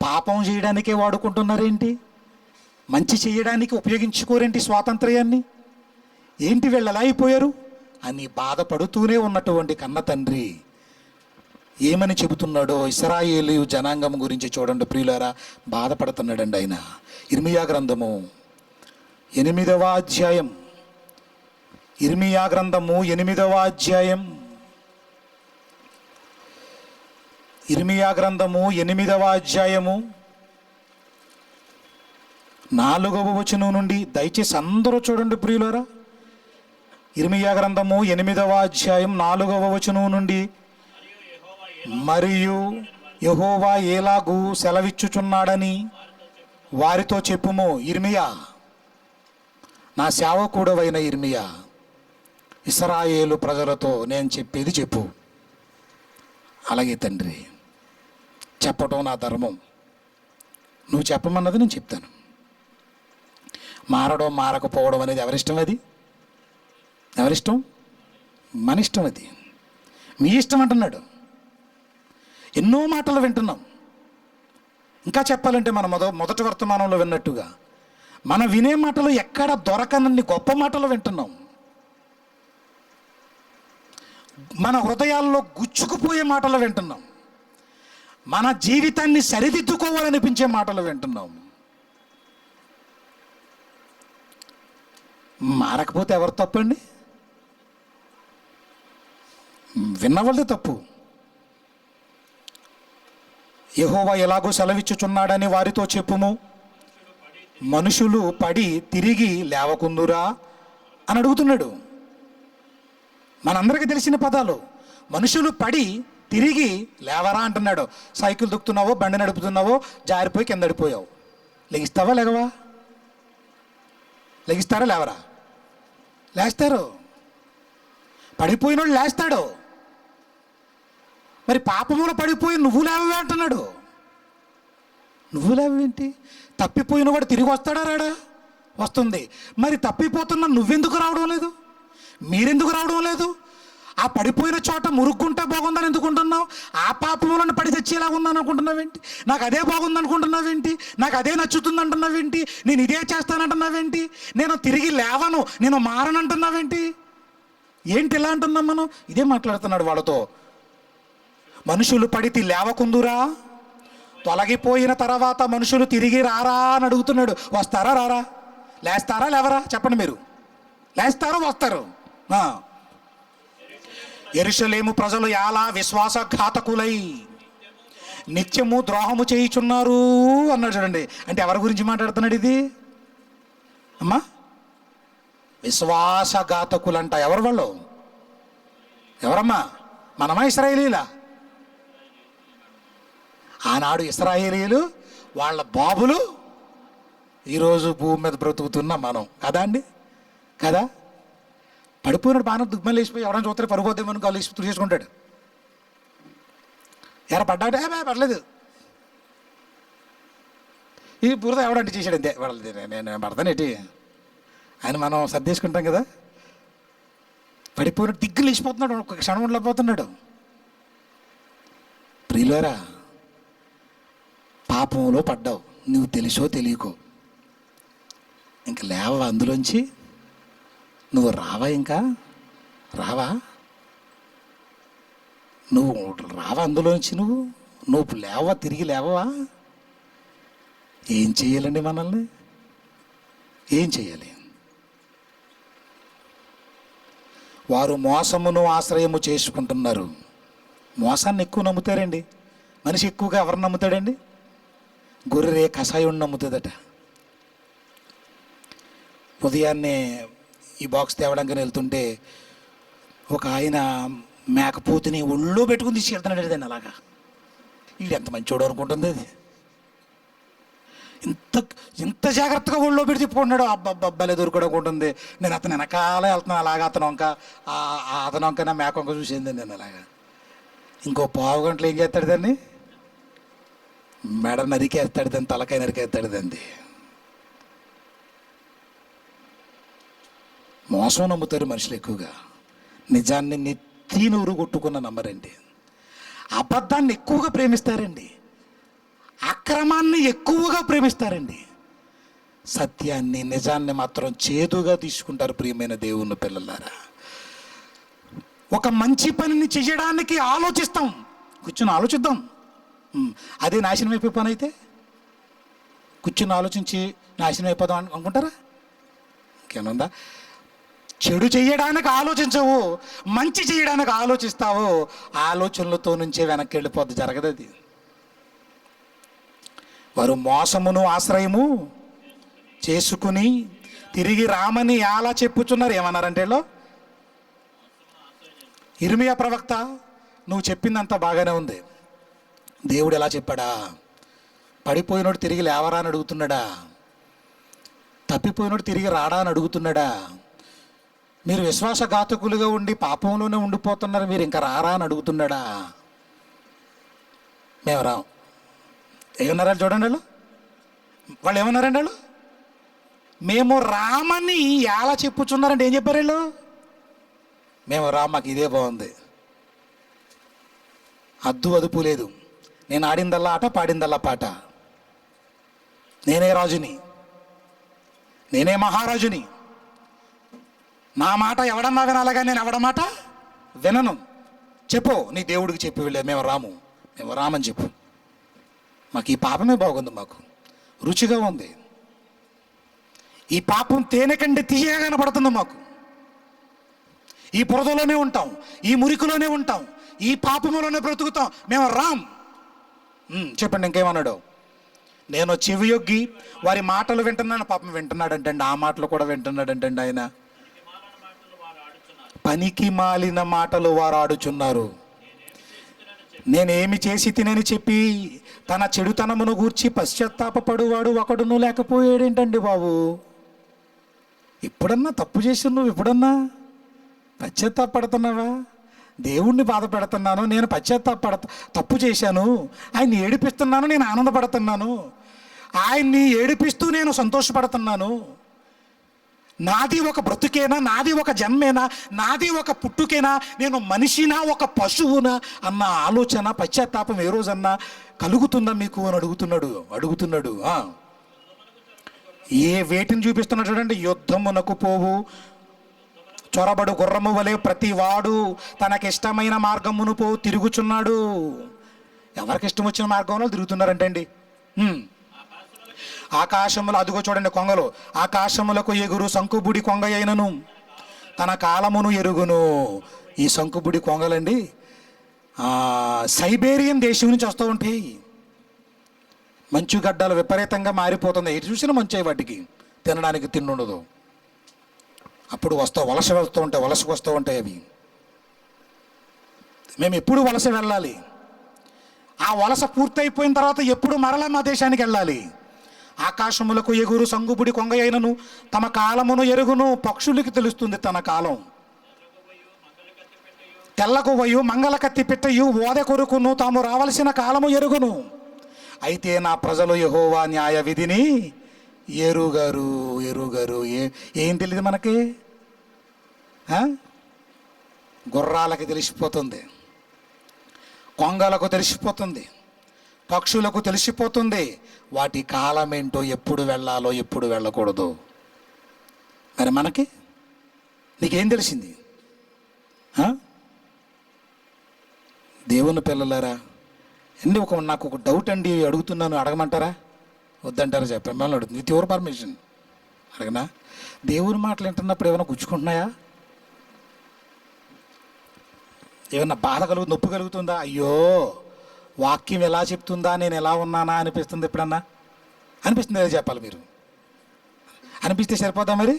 పాపం చేయడానికే వాడుకుంటున్నారేంటి? మంచి చేయడానికి ఉపయోగించుకోరేంటి స్వాతంత్ర్యాన్ని? ఏంటి వీళ్ళు ఎలా అయిపోయారు అని బాధపడుతూనే ఉన్నటువంటి కన్న తండ్రి ఏమని చెబుతున్నాడో ఇశ్రాయేలు జనాంగం గురించి చూడండి ప్రియులారా. బాధపడుతున్నాడండి ఆయన. ఇర్మియా గ్రంథము 8వ అధ్యాయం, ఇర్మియా గ్రంథము 8వ అధ్యాయం, ఇర్మియా గ్రంథము 8వ అధ్యాయము 4వ వచనం నుండి. దయచేసి అందరూ చూడండి ప్రియులారా. ఇర్మియా గ్రంథము 8వ అధ్యాయం 4వ వచనం నుండి. మరియు యెహోవా ఎలాగూ సెలవిచ్చుచున్నాడని వారితో చెప్పుము. ఇర్మియా, నా సేవకుడవైన ఇర్మియా, ఇశ్రాయేలు ప్రజలతో నేను చెప్పేది చెప్పు. అలాగే తండ్రి, చెప్పటం నా ధర్మం. నువ్వు చెప్పమన్నది నేను చెప్తాను. మారడం మారకపోవడం అనేది ఎవరిష్టం? అది ఎవరిష్టం? మన ఇష్టం. అది మీ ఇష్టం అంటున్నాడు. ఎన్నో మాటలు వింటున్నాం. ఇంకా చెప్పాలంటే మన మొదటి వర్తమానంలో విన్నట్టుగా మన వినే మాటలు ఎక్కడ దొరకనన్ని గొప్ప మాటలు వింటున్నాం. మన హృదయాల్లో గుచ్చుకుపోయే మాటలు వింటున్నాం. మన జీవితాన్ని సరిదిద్దుకోవాలనిపించే మాటలు వింటున్నాం. మారకపోతే ఎవరు తప్పండి? విన్నవాళ్ళే తప్పు. యెహోవా ఎలాగో సెలవిచ్చుచున్నాడని వారితో చెప్పుము. మనుషులు పడి తిరిగి లేవకుందురా అని అడుగుతున్నాడు. మనందరికీ తెలిసిన పదాలు. మనుషులు పడి తిరిగి లేవరా అంటున్నాడు. సైకిల్ దుక్కుతున్నావో, బండి నడుపుతున్నావో, జారిపోయి కింద పడిపోయావు, లెగిస్తావా? లేవా? లెగిస్తారా? లేవరా? లేస్తారు. పడిపోయినోడు లేస్తాడు. మరి పాపములో పడిపోయి నువ్వు లేవే అంటున్నాడు. నువ్వు లేవేంటి? తప్పిపోయిన వాడు తిరిగి వస్తాడా? రాడా? వస్తుంది. మరి తప్పిపోతున్నా నువ్వెందుకు రావడం లేదు? మీరెందుకు రావడం లేదు? ఆ పడిపోయిన చోట మురుక్కుంటే బాగుందని ఎందుకుంటున్నావు? ఆ పాపములను పడి తెచ్చేలా ఉందని అనుకుంటున్నావేంటి? నాకు అదే బాగుంది అనుకుంటున్నావేంటి? నాకు అదే నచ్చుతుంది అంటున్నావేంటి? నేను ఇదే చేస్తానంటున్నావేంటి? నేను తిరిగి లేవను, నేను మారనంటున్నావేంటి? ఏంటి ఇలా అంటున్నాం మనం? ఇదే మాట్లాడుతున్నాడు వాళ్ళతో. మనుషులు పడితే లేవకుందురా, తొలగిపోయిన తర్వాత మనుషులు తిరిగి రారా అని అడుగుతున్నాడు. వస్తారా రారా? లేస్తారా లేవరా? చెప్పండి మీరు. లేస్తారో వస్తారు? యెరూషలేము ప్రజలు ఎలా విశ్వాసఘాతకులై నిత్యము ద్రోహము చేయుచున్నారు అన్నాడు. చూడండి, అంటే ఎవరి గురించి మాట్లాడుతున్నాడు ఇది అమ్మా? విశ్వాసఘాతకులంట. ఎవరు వాళ్ళు? ఎవరమ్మా? మనమా? ఇశ్రాయేలీలా? ఆనాడు ఇశ్రాయేలీలు వాళ్ళ బాబులు, ఈరోజు భూమి మీద బ్రతుకుతున్నాం మనం కదా అండి? కదా? పడిపోయినాడు బాగా దుగ్మలు వేసిపోయి ఎవరైనా చూస్తే పరుగుపోద్దేమని కాళ్ళు వేసి తుడి చేసుకుంటాడు. ఎరా పడ్డాడే? పడలేదు. ఈ బురద ఎవడంటే చేశాడు అంతే. వాళ్ళది నేను పడతాను ఏంటి ఆయన మనం సర్దేసుకుంటాం కదా. పడిపోయినట్టు దిగ్గులు వేసిపోతున్నాడు, ఒక క్షణం ఉండలేకపోతున్నాడు. ప్రియులారా, పాపంలో పడ్డావు, నువ్వు తెలుసో తెలియకో. ఇంక లేవా అందులోంచి? నువ్వు రావా? ఇంకా రావా? నువ్వు రావా అందులోంచి? నువ్వు లేవా? తిరిగి లేవవా? ఏం చేయాలండి మనల్ని? ఏం చేయాలి? వారు మోసమును ఆశ్రయము చేసుకుంటున్నారు. మోసాన్ని ఎక్కువ నమ్ముతారండి. మనిషి ఎక్కువగా ఎవరిని నమ్ముతాడండి? గొర్రె కషాయుడిని నమ్ముతుందట. ఉదయాన్నే ఈ బాక్స్ తేవడానికి వెళ్తుంటే ఒక ఆయన మేకపోతుని ఒళ్ళో పెట్టుకుని తీసుకెళ్తున్నాడు. దాన్ని అలాగా వీడు ఎంత మంచోడు అనుకుంటుంది. అది ఇంత జాగ్రత్తగా ఒళ్ళో పెట్టి తిప్పుకుంటున్నాడు. అబ్బాలే దొరకడుకుంటుంది. నేను అతను వెనకాలే వెళ్తున్నాను. అలాగా అతను వంక నా మేక వంక చూసింది నేను అలాగా. ఇంకో పావు గంటలు ఏం చేస్తాడు? దాన్ని మెడ నరికేస్తాడు, దాన్ని తలకాయ నరికేస్తాడు. దాన్ని మోసం నమ్ముతారు మనుషులు ఎక్కువగా. నిజాన్ని నెత్తి నూరు కొట్టుకున్న నమ్మరండి. అబద్ధాన్ని ఎక్కువగా ప్రేమిస్తారండి. అక్రమాన్ని ఎక్కువగా ప్రేమిస్తారండి. సత్యాన్ని, నిజాన్ని మాత్రం చేదుగా తీసుకుంటారు. ప్రియమైన దేవుని పిల్లలారా, ఒక మంచి పనిని చేయడానికి ఆలోచిస్తాం. కూర్చొని ఆలోచిద్దాం. అదే నాశనం అయిపోయే పని అయితే కూర్చొని ఆలోచించి నాశనం అయిపోదాం అనుకుంటారా? ఇంకేముందా? చెడు చేయడానికి ఆలోచించవు, మంచి చేయడానికి ఆలోచిస్తావు. ఆలోచనలతో నుంచే వెనక్కి వెళ్ళిపోద్ది. జరగదు అది. వారు మోసమును ఆశ్రయము చేసుకుని తిరిగి రామని ఎలా చెప్పుచున్నారు. ఏమన్నారంటే ఇర్మియా ప్రవక్త, నువ్వు చెప్పిందంతా బాగానే ఉంది. దేవుడు ఎలా చెప్పాడా? పడిపోయినోడు తిరిగి లేవరా అని అడుగుతున్నాడా? తప్పిపోయినోడు తిరిగి రాడా అని అడుగుతున్నాడా? మీరు విశ్వాసఘాతకులుగా ఉండి పాపంలోనే ఉండిపోతున్నారు, మీరు ఇంకా రారా అని అడుగుతున్నాడా? మేము రాం. ఏమన్నారా చూడండి వాళ్ళు ఏమన్నారండి? వాళ్ళు మేము రామని ఎలా చెప్పుచున్నారంటే ఏం చెప్పారు వీళ్ళు? మేము రామ్, మాకు ఇదే బాగుంది, అద్దు అదుపు లేదు, నేను ఆడిందల్లా ఆట, పాడిందల్లా పాట, నేనే రాజుని, నేనే మహారాజుని, నా మాట ఎవడన్నా వినాలగా నేను ఎవడ మాట వినను. చెప్పు, నీ దేవుడికి చెప్పి వెళ్ళే మేము రాము, మేము రామని చెప్పు. మాకు ఈ పాపమే బాగుంది, మాకు రుచిగా ఉంది. ఈ పాపం తేనె కంటే తీయగా కనపడుతుంది మాకు. ఈ బురదలోనే ఉంటాం, ఈ మురికిలోనే ఉంటాం, ఈ పాపములోనే బ్రతుకుతాం, మేము రామ్. చెప్పండి ఇంకేమన్నాడు? నేను చెవియొగ్గి వారి మాటలు వింటున్నాను. పాపం వింటున్నాడంటండి, ఆ మాటలు కూడా వింటున్నాడంటండి ఆయన. పనికి మాలిన మాటలు వారు ఆడుచున్నారు. నేనేమి చేసి తినని చెప్పి తన చెడుతనమును గూర్చి పశ్చాత్తాపపడువాడు ఒకడును లేకపోయాడేంటండి బాబు? ఇప్పుడన్నా తప్పు చేసి నువ్వు ఎప్పుడన్నా పశ్చాత్తాపడుతున్నావా? దేవుణ్ణి బాధ పెడుతున్నాను, నేను తప్పు చేశాను, ఆయన్ని ఏడిపిస్తున్నాను, నేను ఆనందపడుతున్నాను, ఆయన్ని ఏడిపిస్తూ నేను సంతోషపడుతున్నాను. నాది ఒక బ్రతుకేనా, నాది ఒక జన్మేనా, నాది ఒక పుట్టుకేనా, నేను మనిషినా ఒక పశువునా అన్న ఆలోచన, పశ్చాత్తాపం ఏ రోజన్నా కలుగుతుందా మీకు అని అడుగుతున్నాడు. ఏ వేటిని చూపిస్తున్నాడు చూడండి. యుద్ధమునకు పోవు చొరబడు గుర్రము వలె ప్రతి వాడు తనకిష్టమైన మార్గమును తిరుగుచున్నాడు. ఎవరికి ఇష్టం వచ్చిన మార్గంలో తిరుగుతున్నారంటండి. ఆకాశములు, అదుగో చూడండి కొంగలు, ఆకాశములకు ఎగురు శంకుబుడి కొంగ అయినను తన కాలమును ఎరుగును. ఈ శంకుబుడి కొంగలండి సైబేరియన్ దేశం నుంచి వస్తూ ఉంటాయి. మంచుగడ్డలు విపరీతంగా మారిపోతుంది. ఎటు చూసినా మంచి వాటికి తినడానికి తిండి ఉండదు. అప్పుడు వలసకు వస్తూ ఉంటాయి అవి. మేము ఎప్పుడు వలస వెళ్ళాలి? ఆ వలస పూర్తయిపోయిన తర్వాత ఎప్పుడు మరలా మా దేశానికి వెళ్ళాలి? ఆకాశములకు ఎగురు సంగుబుడి కొంగ అయినను తమ కాలమును ఎరుగును. పక్షులకి తెలుస్తుంది తన కాలం. తెల్లగువ్వయు మంగళ కత్తి పెట్టయు ఓదె కొరుకును తాము రావలసిన కాలము ఎరుగును. అయితే నా ప్రజలు యెహోవా న్యాయ విధిని ఎరుగరు. ఏం తెలియదు మనకి? గుర్రాలకి తెలిసిపోతుంది, కొంగలకు తెలిసిపోతుంది, పక్షులకు తెలిసిపోతుంది వాటి కాలం ఏంటో, ఎప్పుడు వెళ్ళాలో ఎప్పుడు వెళ్ళకూడదు. మరి మనకి నీకేం తెలిసింది? దేవుని పిల్లలారా అండి, నాకు ఒక డౌట్ అండి, అడుగుతున్నాను, అడగమంటారా? వద్దంటారా? చెప్పండి. మిమ్మల్ని అడుగుతుంది, విత్ యువర్ పర్మిషన్ అడగనా? దేవుని మాటలు వింటున్నప్పుడు ఏమైనా గుచ్చుకుంటున్నాయా? ఏమన్నా బాధ నొప్పి కలుగుతుందా? అయ్యో వాక్యం ఎలా చెప్తుందా, నేను ఎలా ఉన్నానా అనిపిస్తుంది ఎప్పుడన్నా? అనిపిస్తుంది ఏదో చెప్పాలి మీరు. అనిపిస్తే సరిపోదా? మరి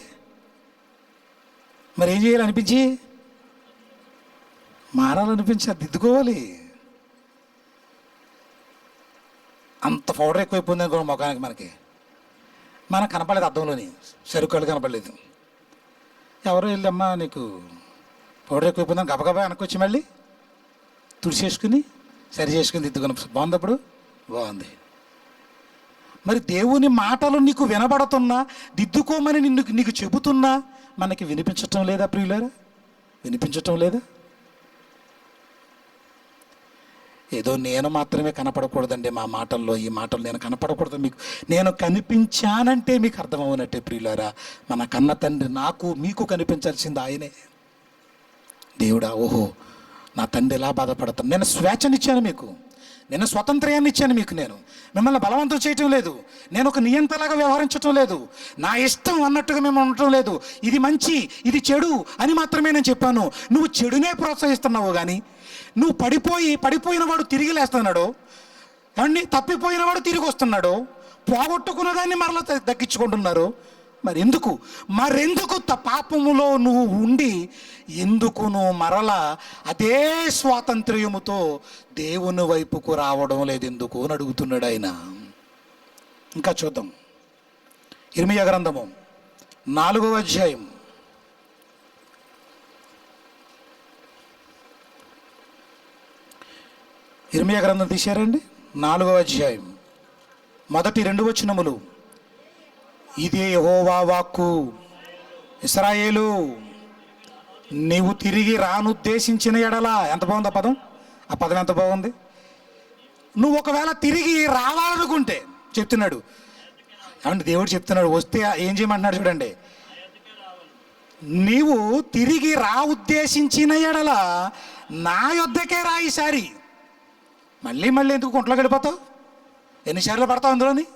ఏం చేయాలి? అనిపించి మారాలనిపించి దిద్దుకోవాలి. అంత పౌడర్ ఎక్కువైపోయింది అనుకో ముఖానికి, మనకు కనపడలేదు, అద్దంలోని సరుకులు కనపడలేదు. ఎవరో వెళ్ళమ్మా నీకు పౌడర్ ఎక్కువైపోయిందని గబగబా వెనకొచ్చి మళ్ళీ తుడిచేసుకుని సరి చేసుకుని దిద్దుకుని బాగుంది. అప్పుడు బాగుంది. మరి దేవుని మాటలు నీకు వినబడుతున్నా, దిద్దుకోమని నీకు చెబుతున్నా మనకి వినిపించటం లేదా ప్రియులారా? వినిపించటం లేదా? ఏదో నేను మాత్రమే కనపడకూడదండి మా మాటల్లో, ఈ మాటలు నేను కనపడకూడదు. నేను కనిపించానంటే మీకు అర్థమవునట్టే ప్రియులారా. మన కన్న తండ్రి మీకు కనిపించాల్సింది ఆయనే. దేవుడా, ఓహో నా తండ్రి ఎలా బాధపడతాను, నేను స్వేచ్ఛనిచ్చాను మీకు, నేను స్వతంత్రాన్ని ఇచ్చాను మీకు, నేను మిమ్మల్ని బలవంతం చేయటం లేదు, నేను ఒక నియంతలాగా వ్యవహరించటం లేదు, నా ఇష్టం అన్నట్టుగా మేము ఉండటం లేదు. ఇది మంచి, ఇది చెడు అని మాత్రమే నేను చెప్పాను. నువ్వు చెడునే ప్రోత్సహిస్తున్నావు కానీ నువ్వు పడిపోయిన వాడు తిరిగి లేస్తున్నాడు, అండి తప్పిపోయిన వాడు తిరిగి వస్తున్నాడు, పోగొట్టుకున్న దాన్ని మరలా దక్కించుకుంటున్నారు. మరెందుకు పాపములో నువ్వు ఉండి ఎందుకు నువ్వు మరలా అదే స్వాతంత్ర్యముతో దేవుని వైపుకు రావడం లేదు ఎందుకు అని అడుగుతున్నాడు ఆయన. ఇంకా చూద్దాం. ఇర్మీయా గ్రంథము 4వ అధ్యాయం. ఇర్మీయా గ్రంథం తీశారండి, 4వ అధ్యాయం మొదటి 2 వచనములు. ఇదే యెహోవా వాక్కు, ఇశ్రాయేలు నీవు తిరిగి రానుద్దేశించిన ఎడల. ఎంత బాగుంది ఆ పదం! ఆ పదం ఎంత బాగుంది! నువ్వు ఒకవేళ తిరిగి రావాలనుకుంటే చెప్తున్నాడు, అంటే దేవుడు చెప్తున్నాడు, వస్తే ఏం చేయమంటున్నాడు చూడండి. నీవు తిరిగి ఉద్దేశించిన ఎడల నా యొద్దకే రా. ఈసారి మళ్ళీ ఎందుకు గుంటలోకి వెళ్ళిపోతావు? ఎన్నిసార్లు పడతావు అందులోని?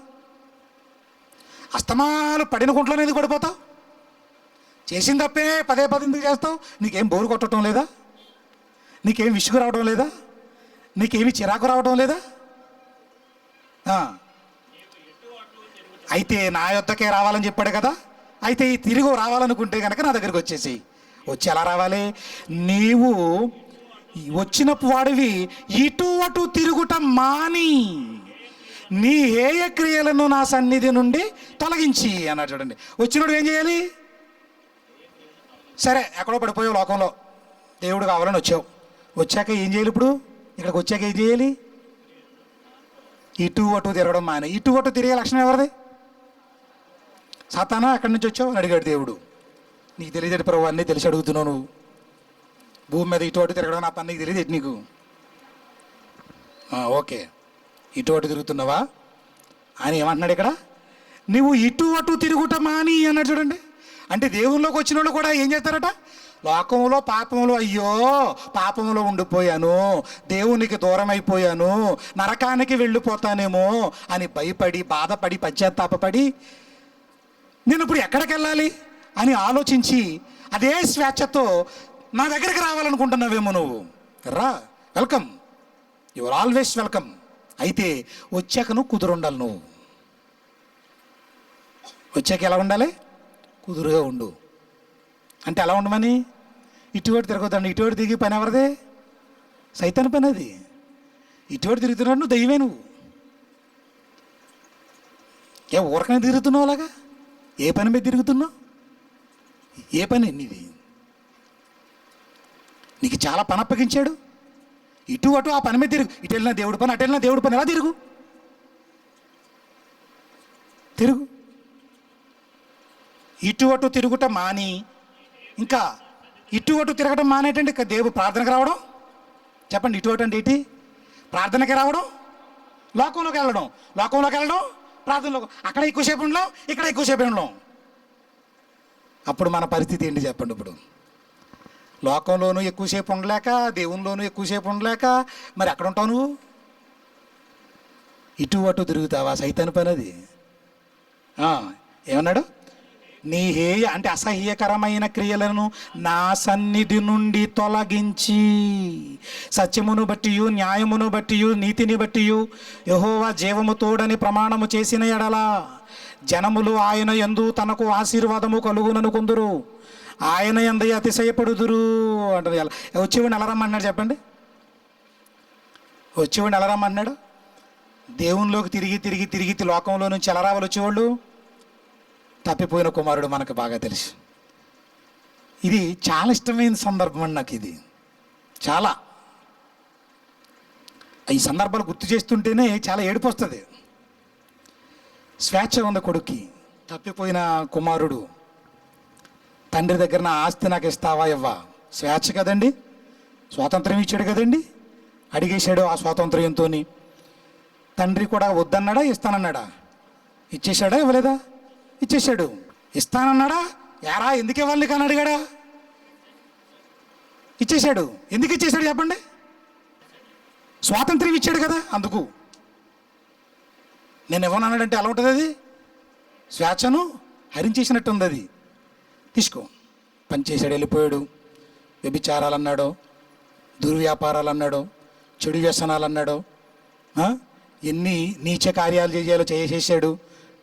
అస్తమాలు పడిన గుంటలోనే ఎందుకు పడిపోతావు? చేసిన తప్పే పదే ఎందుకు చేస్తావు? నీకేం బోరు కొట్టడం లేదా? నీకేం విసుగు రావడం లేదా? నీకేమి చిరాకు రావడం లేదా? అయితే నా యొద్దకే రావాలని చెప్పాడు కదా. అయితే ఈ తిరిగి రావాలనుకుంటే కనుక నా దగ్గరికి వచ్చేసి. వచ్చి ఎలా రావాలి? నీవు వచ్చినప్పుడు వాడివి ఇటు అటు తిరుగుట మాని నీ హేయ క్రియలను నా సన్నిధి నుండి తొలగించి అన్నాడు చూడండి. వచ్చినప్పుడు ఏం చేయాలి? సరే ఎక్కడో పడిపోయావు లోకంలో, దేవుడు కావాలని వచ్చాక ఏం చేయాలి? ఇప్పుడు ఇక్కడికి వచ్చాక ఏం చేయాలి? ఇటు అటు తిరగడం మాని. ఇటు అటు తిరిగే లక్షణం ఎవరిది? సాతానా, ఎక్కడి నుంచి వచ్చావు అని అడిగాడు దేవుడు. నీకు తెలియదు ప్రభు, అన్నీ తెలిసి అడుగుతున్నావు నువ్వు. భూమి మీద ఇటు అటు తిరగడం నా పని నీకు తెలియదు నీకు? ఓకే, ఇటు అటు తిరుగుతున్నావా అని ఏమంటున్నాడు ఇక్కడ? నువ్వు ఇటు అటు తిరుగుట మాని అన్నాడు చూడండి. అంటే దేవుళ్ళలోకి వచ్చిన వాళ్ళు కూడా ఏం చేస్తారట? లోకంలో పాపంలో, అయ్యో పాపంలో ఉండిపోయాను, దేవునికి దూరం అయిపోయాను, నరకానికి వెళ్ళిపోతానేమో అని భయపడి, బాధపడి, పశ్చాత్తాపపడి నేను ఇప్పుడు ఎక్కడికి వెళ్ళాలి అని ఆలోచించి అదే స్వేచ్ఛతో నా దగ్గరికి రావాలనుకుంటున్నావేమో నువ్వు. రా, వెల్కమ్, యువర్ ఆల్వేస్ వెల్కమ్. అయితే వచ్చాక నువ్వు కుదురుండాలి. నువ్వు వచ్చాక ఎలా ఉండాలి? కుదురుగా ఉండు. అంటే ఎలా ఉండమని? ఇటువైపు తిరగొద్దండి. ఇటువైపు తిరిగి పని ఎవరిదే? సైతాన్ పని అది. ఇటువైపు తిరుగుతున్నాడు, నువ్వు దయ్యమే. నువ్వు ఏ ఊరకనే తిరుగుతున్నావు అలాగా? ఏ పని మీద తిరుగుతున్నావు? ఏ పని నీది? నీకు చాలా పని అప్పగించాడు. ఇటు అటు ఆ పని మీద తిరుగు. ఇటు వెళ్ళినా దేవుడి పని, అటు వెళ్ళినా దేవుడి పని. ఎలా తిరుగు? ఇటు అటు తిరుగుట మాని, ఇంకా ఇటు అటు తిరగటం మానేటండి దేవుడు ప్రార్థనకు రావడం. చెప్పండి, ఇటు అటు అంటే ఏంటి? ప్రార్థనకి రావడం, లోకంలోకి వెళ్ళడం, ప్రార్థనలో అక్కడ ఎక్కువసేపు ఉండడం, ఇక్కడ ఎక్కువసేపు ఉండడం. అప్పుడు మన పరిస్థితి ఏంటి చెప్పండి? ఇప్పుడు లోకంలోనూ ఎక్కువసేపు ఉండలేక, దేవునిలోనూ ఎక్కువసేపు ఉండలేక మరి ఎక్కడ ఉంటావు నువ్వు? ఇటు అటు తిరుగుతావా? సైతాన్ పని అది. ఏమన్నాడు? నీ హేయ అంటే అసహ్యకరమైన క్రియలను నా సన్నిధి నుండి తొలగించి, సత్యమును బట్టి, న్యాయమును బట్టి, నీతిని బట్టి యెహోవా జీవము తోడని ప్రమాణము చేసిన ఎడల జనములు ఆయన యందు తనకు ఆశీర్వాదము కలుగుననుకుందురు, ఆయన యందు అతిశయపడుదురు అంటారు. వచ్చేవాడిని ఎలా రమ్మన్నాడు చెప్పండి? వచ్చేవాడిని ఎలా రమ్మన్నాడు? దేవునిలోకి తిరిగి తిరిగి తిరిగి లోకంలో నుంచి ఎలా రావాలి వచ్చేవాళ్ళు? తప్పిపోయిన కుమారుడు మనకు బాగా తెలుసు. ఇది చాలా ఇష్టమైన సందర్భం అండి నాకు. ఇది చాలా, ఈ సందర్భాలు గుర్తు చేస్తుంటేనే చాలా ఏడుపు వస్తుంది. స్వేచ్ఛ ఉంది కొడుక్కి. తప్పిపోయిన కుమారుడు తండ్రి దగ్గర నా ఆస్తి నాకు ఇస్తావా ఇవ్వా? స్వేచ్ఛ కదండి, స్వాతంత్రం ఇచ్చాడు కదండి. అడిగేశాడు ఆ స్వాతంత్ర్యంతో. తండ్రి కూడా వద్దన్నాడా, ఇస్తానన్నాడా? ఇచ్చేశాడా, ఇవ్వలేదా? ఇచ్చేశాడు. ఇస్తానన్నాడా? యారా ఎందుకు ఇవ్వాలి నీకు అని అడిగాడా? ఇచ్చేశాడు. ఎందుకు ఇచ్చేశాడు చెప్పండి? స్వాతంత్ర్యం ఇచ్చాడు కదా, అందుకు. నేను ఇవ్వనన్నాడంటే ఎలా ఉంటుంది? అది స్వేచ్ఛను హరించేసినట్టు ఉంది. అది తీసుకో. పనిచేశాడు, వెళ్ళిపోయాడు. వ్యభిచారాలు అన్నాడు, దుర్వ్యాపారాలు అన్నాడు, చెడు వ్యసనాలు అన్నాడు, ఎన్ని నీచ కార్యాలు చేయాలో చేసేసాడు.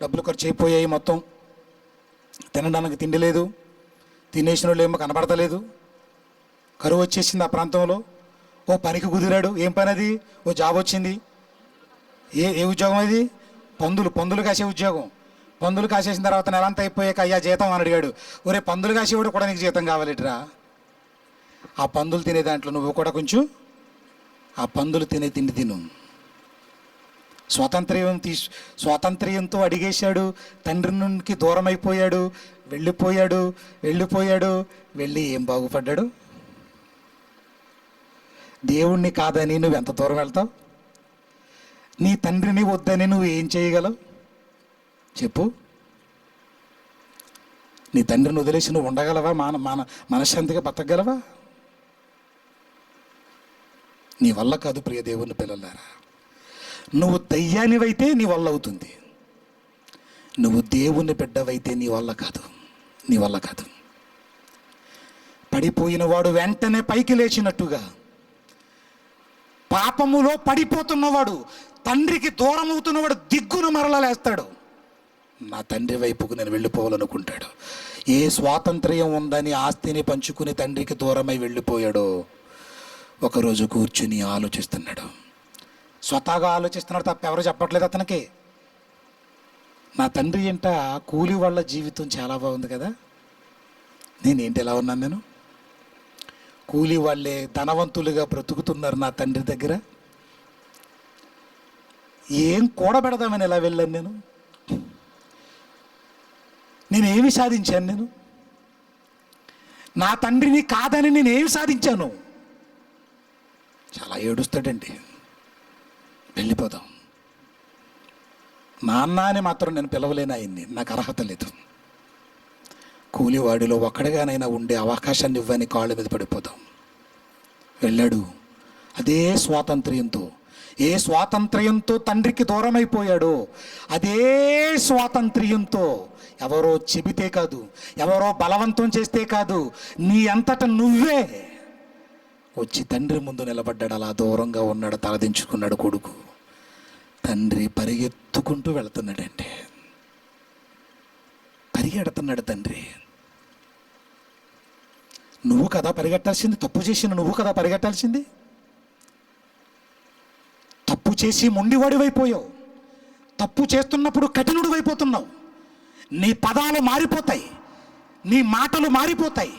డబ్బులు ఖర్చు అయిపోయాయి మొత్తం. తినడానికి తిండి లేదు, తినేసిన వాళ్ళు ఏమో కనబడతలేదు. కరువు వచ్చేసింది ఆ ప్రాంతంలో. ఓ పనికి కుదిరాడు. ఏం పని అది? ఓ జాబ్ వచ్చింది. ఏ ఉద్యోగం అది? పందులు కాసే ఉద్యోగం. పందులు కాసేసిన తర్వాత నెలంతా అయిపోయాక అయ్యా జీతం అని అడిగాడు. ఒరే, పందులు కాసేవాడు కూడా నీకు జీతం కావాలిట్రా? ఆ పందులు తినే దాంట్లో నువ్వు కూడా కొంచెం ఆ పందులు తినే తిండి తిను. స్వాతంత్ర్యంతో అడిగేశాడు. తండ్రి నుండి దూరం అయిపోయాడు. వెళ్ళి ఏం బాగుపడ్డాడు? దేవుణ్ణి కాదని నువ్వు ఎంత దూరం వెళ్తావు? నీ తండ్రిని వద్దని నువ్వు ఏం చేయగలవు చెప్పు? నీ తండ్రిని వదిలేసి నువ్వు ఉండగలవా? మనశ్శాంతిగా బతకగలవా? నీ వల్ల కాదు ప్రియ దేవుని పిల్లలారా. నువ్వు దయ్యానివైతే నీ వల్ల అవుతుంది. నువ్వు దేవుని బిడ్డవైతే నీ వల్ల కాదు. పడిపోయిన వాడు వెంటనే పైకి లేచినట్టుగా, పాపములో పడిపోతున్నవాడు, తండ్రికి దూరం అవుతున్నవాడు దిగ్గున మరలా లేస్తాడు. నా తండ్రి వైపుకు నేను వెళ్ళిపోవాలనుకుంటాడు. ఏ స్వాతంత్ర్యం ఉందని ఆస్తిని పంచుకుని తండ్రికి దూరమై వెళ్ళిపోయాడో ఒకరోజు కూర్చుని ఆలోచిస్తున్నాడు. స్వతహాగా ఆలోచిస్తున్నాడు తప్ప ఎవరు చెప్పట్లేదు అతనికి. నా తండ్రి ఏంట కూలి వాళ్ళ జీవితం చాలా బాగుంది కదా, నేనేంటి ఎలా ఉన్నాను? నేను కూలి వాళ్ళే ధనవంతులుగా బ్రతుకుతున్నారు నా తండ్రి దగ్గర. ఏం కూడబెడదామని ఎలా వెళ్ళాను? నేనేమి సాధించాను? నా తండ్రిని కాదని నేనేమి సాధించాను? చాలా ఏడుస్తాడండి. వెళ్ళిపోదాం. నాన్న అని మాత్రం నేను పిలవలేను ఆయన్ని, నాకు అర్హత లేదు. కూలివాడిలో ఒక్కడిగానైనా ఉండే అవకాశాన్ని ఇవ్వని కాళ్ళ మీద పడిపోతాం. వెళ్ళాడు. అదే స్వాతంత్ర్యంతో, ఏ స్వాతంత్ర్యంతో తండ్రికి దూరం అయిపోయాడో అదే స్వాతంత్ర్యంతో ఎవరో చెబితే కాదు, ఎవరో బలవంతం చేస్తే కాదు, నీ అంతట నువ్వే వచ్చి తండ్రి ముందు నిలబడ్డాడు. అలా దూరంగా ఉన్నాడు, తలదించుకున్నాడు కొడుకు. తండ్రి పరిగెత్తుకుంటూ వెళుతున్నాడంటే, పరిగెడుతున్నాడు తండ్రి. నువ్వు కదా పరిగెట్టాల్సింది, తప్పు చేసిన నువ్వు కదా పరిగెట్టాల్సింది. తప్పు చేసి మొండివాడివైపోయావు. తప్పు చేస్తున్నప్పుడు కఠినుడు అయిపోతున్నావు. నీ పదాలు మారిపోతాయి, నీ మాటలు మారిపోతాయి,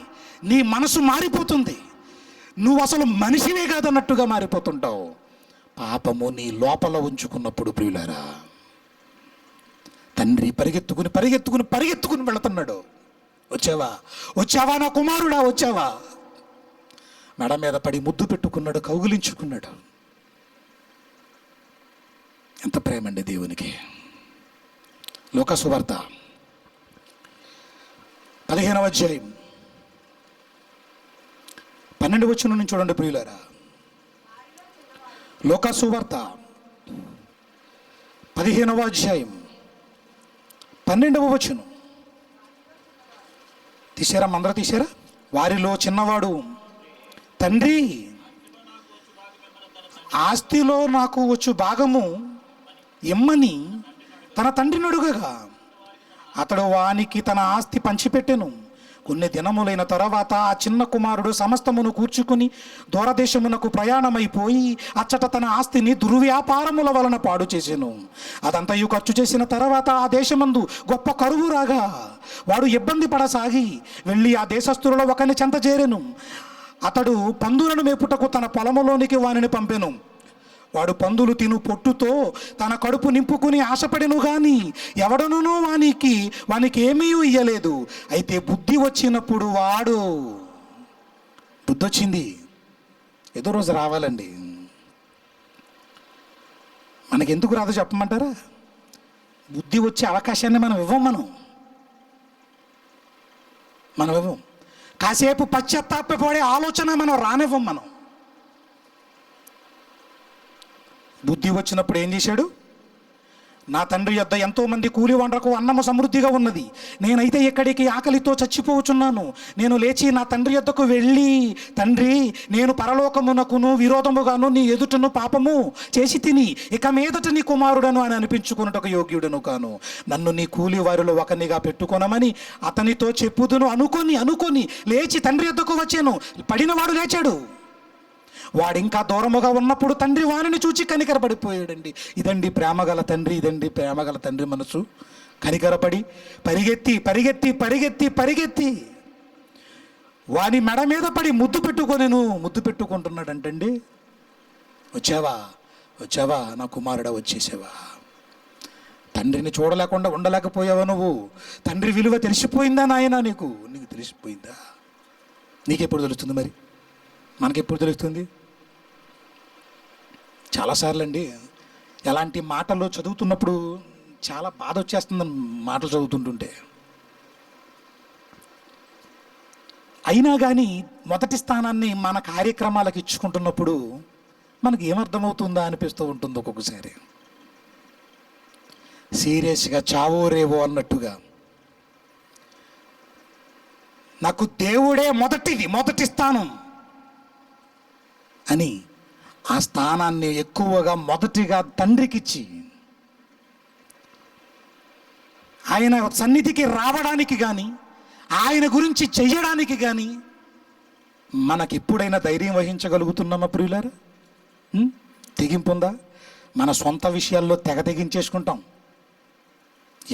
నీ మనసు మారిపోతుంది. నువ్వు అసలు మనిషివే కాదన్నట్టుగా మారిపోతుంటావు. పాపము నీ లోపల ఉంచుకున్నప్పుడు ప్రియులారా, తండ్రి పరిగెత్తుకుని పరిగెత్తుకుని పరిగెత్తుకుని వెళుతున్నాడు. వచ్చావా, వచ్చావా నా కుమారుడా, వచ్చావా? మెడ మీద పడి ముద్దు పెట్టుకున్నాడు, కౌగిలించుకున్నాడు. ఎంత ప్రేమ అండి దేవునికి. లూకా సువార్త 15వ అధ్యాయం 12వ వచనం నుంచి చూడండి ప్రియులారా. లూకా సువార్త 15వ అధ్యాయం 12వ వచనం. తీశారా? అందరూ తీశారా? వారిలో చిన్నవాడు, తండ్రి ఆస్తిలో నాకు వచ్చు భాగము ఇమ్మని తన తండ్రిని అడుగగా అతడు వానికి తన ఆస్తి పంచిపెట్టెను. కొన్ని దినములైన తర్వాత ఆ చిన్న కుమారుడు సమస్తమును కూర్చుకుని దూరదేశమునకు ప్రయాణమైపోయి అచ్చట తన ఆస్తిని దుర్వ్యాపారముల వలన పాడు చేసెను. అదంతయు ఖర్చు చేసిన తర్వాత ఆ దేశమందు గొప్ప కరువు రాగా వాడు ఇబ్బంది పడసాగి వెళ్ళి ఆ దేశస్థులలో ఒకరిని చెంత చేరెను. అతడు పందులను మేపుటకు తన పొలములోనికి వానిని పంపెను. వాడు పందులు తిను పొట్టుతో తన కడుపు నింపుకుని ఆశపడెను గాని ఎవడనూ వానికి ఏమీ ఇయ్యలేదు. అయితే బుద్ధి వచ్చినప్పుడు వాడు, బుద్ధి వచ్చింది, ఏదో రోజు రావాలండి. మనకెందుకు రాదు చెప్పమంటారా? బుద్ధి వచ్చే అవకాశాన్ని మనం ఇవ్వం. మనం ఇవ్వం. కాసేపు పశ్చాత్తాపడే ఆలోచన మనం రానివ్వం. మనం బుద్ధి వచ్చినప్పుడు ఏం చేశాడు? నా తండ్రి యొద్ద ఎంతోమంది కూలి వంటకు అన్నము సమృద్ధిగా ఉన్నది, నేనైతే ఇక్కడికి ఆకలితో చచ్చిపోవచ్చున్నాను. నేను లేచి నా తండ్రి యొద్దకు వెళ్ళి, తండ్రి, నేను పరలోకమునకును విరోధముగాను నీ ఎదుటను పాపము చేసి తిని ఇక మీదట నీ కుమారుడను అని అనిపించుకున్నటకు యోగ్యుడను కాను. నన్ను నీ కూలి వారిలో ఒకనిగా పెట్టుకొనమని అతనితో చెప్పుదును అనుకొని లేచి తండ్రి యొద్దకు వచ్చాను. పడినవాడు లేచాడు. వాడింకా దూరముగా ఉన్నప్పుడు తండ్రి వారిని చూచి కనికరపడిపోయాడండి. ఇదండి ప్రేమగల తండ్రి, ఇదండి ప్రేమగల తండ్రి మనసు. కనికరపడి పరిగెత్తి పరిగెత్తి పరిగెత్తి పరిగెత్తి వాని మెడ మీద పడి ముద్దు పెట్టుకుంటున్నాడంటండి. వచ్చావా, వచ్చావా నా కుమారుడా, వచ్చేసావా? తండ్రిని చూడలేకుండా ఉండలేకపోయావా నువ్వు? తండ్రి విలువ తెలిసిపోయిందా నాయనా? నీకు తెలిసిపోయిందా? నీకెప్పుడు తెలుస్తుంది? మరి మనకెప్పుడు తెలుస్తుంది? చాలాసార్లు అండి ఎలాంటి మాటలు చదువుతున్నప్పుడు చాలా బాధ వచ్చేస్తుంది మాటలు చదువుతుంటుంటే. అయినా కానీ మొదటి స్థానాన్ని మన కార్యక్రమాలకు ఇచ్చుకుంటున్నప్పుడు మనకి ఏమర్థమవుతుందా అనిపిస్తూ ఉంటుంది ఒక్కొక్కసారి. సీరియస్గా చావో రేవో అన్నట్టుగా నాకు దేవుడే మొదటి స్థానం అని ఆ స్థానాన్ని ఎక్కువగా మొదటిగా తండ్రికిచ్చి ఆయన సన్నిధికి రావడానికి కానీ ఆయన గురించి చెయ్యడానికి కానీ మనకి ఎప్పుడైనా ధైర్యం వహించగలుగుతున్నామా ప్రియులారా? తెగింపుందా? మన సొంత విషయాల్లో తెగించేసుకుంటాం.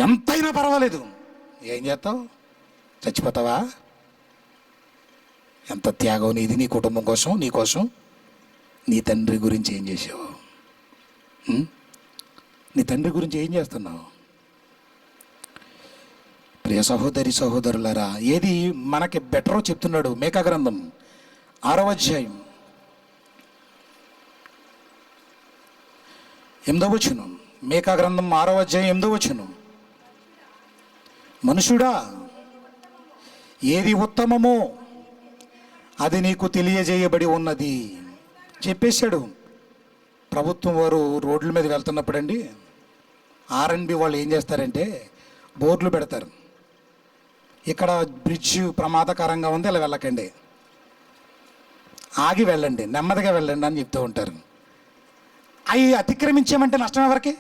ఎంతైనా పర్వాలేదు. ఏం చేస్తావు? చచ్చిపోతావా? ఎంత త్యాగం నీది, నీ కుటుంబం కోసం, నీ కోసం. నీ తండ్రి గురించి ఏం చేసావు? నీ తండ్రి గురించి ఏం చేస్తున్నావు? ప్రియ సహోదరి సహోదరులారా, ఏది మనకి బెటరో చెప్తున్నాడు. మేకా గ్రంథం 6వ అధ్యాయం 8వ వచనం. మేకా గ్రంథం 6వ అధ్యాయం 8వ వచనం. మనుషుడా, ఏది ఉత్తమమో అది నీకు తెలియజేయబడి ఉన్నది చెప్పేశాడు. ప్రభుత్వం వారు రోడ్ల మీద వెళ్తున్నప్పుడండి ఆర్ఎన్బి వాళ్ళు ఏం చేస్తారంటే బోర్డులు పెడతారు, ఇక్కడ బ్రిడ్జ్ ప్రమాదకరంగా ఉంది, ఇలా వెళ్ళకండి, ఆగి వెళ్ళండి, నెమ్మదిగా వెళ్ళండి అని చెప్తూ ఉంటారు. అవి అతిక్రమించామంటే నష్టం ఎవరికి?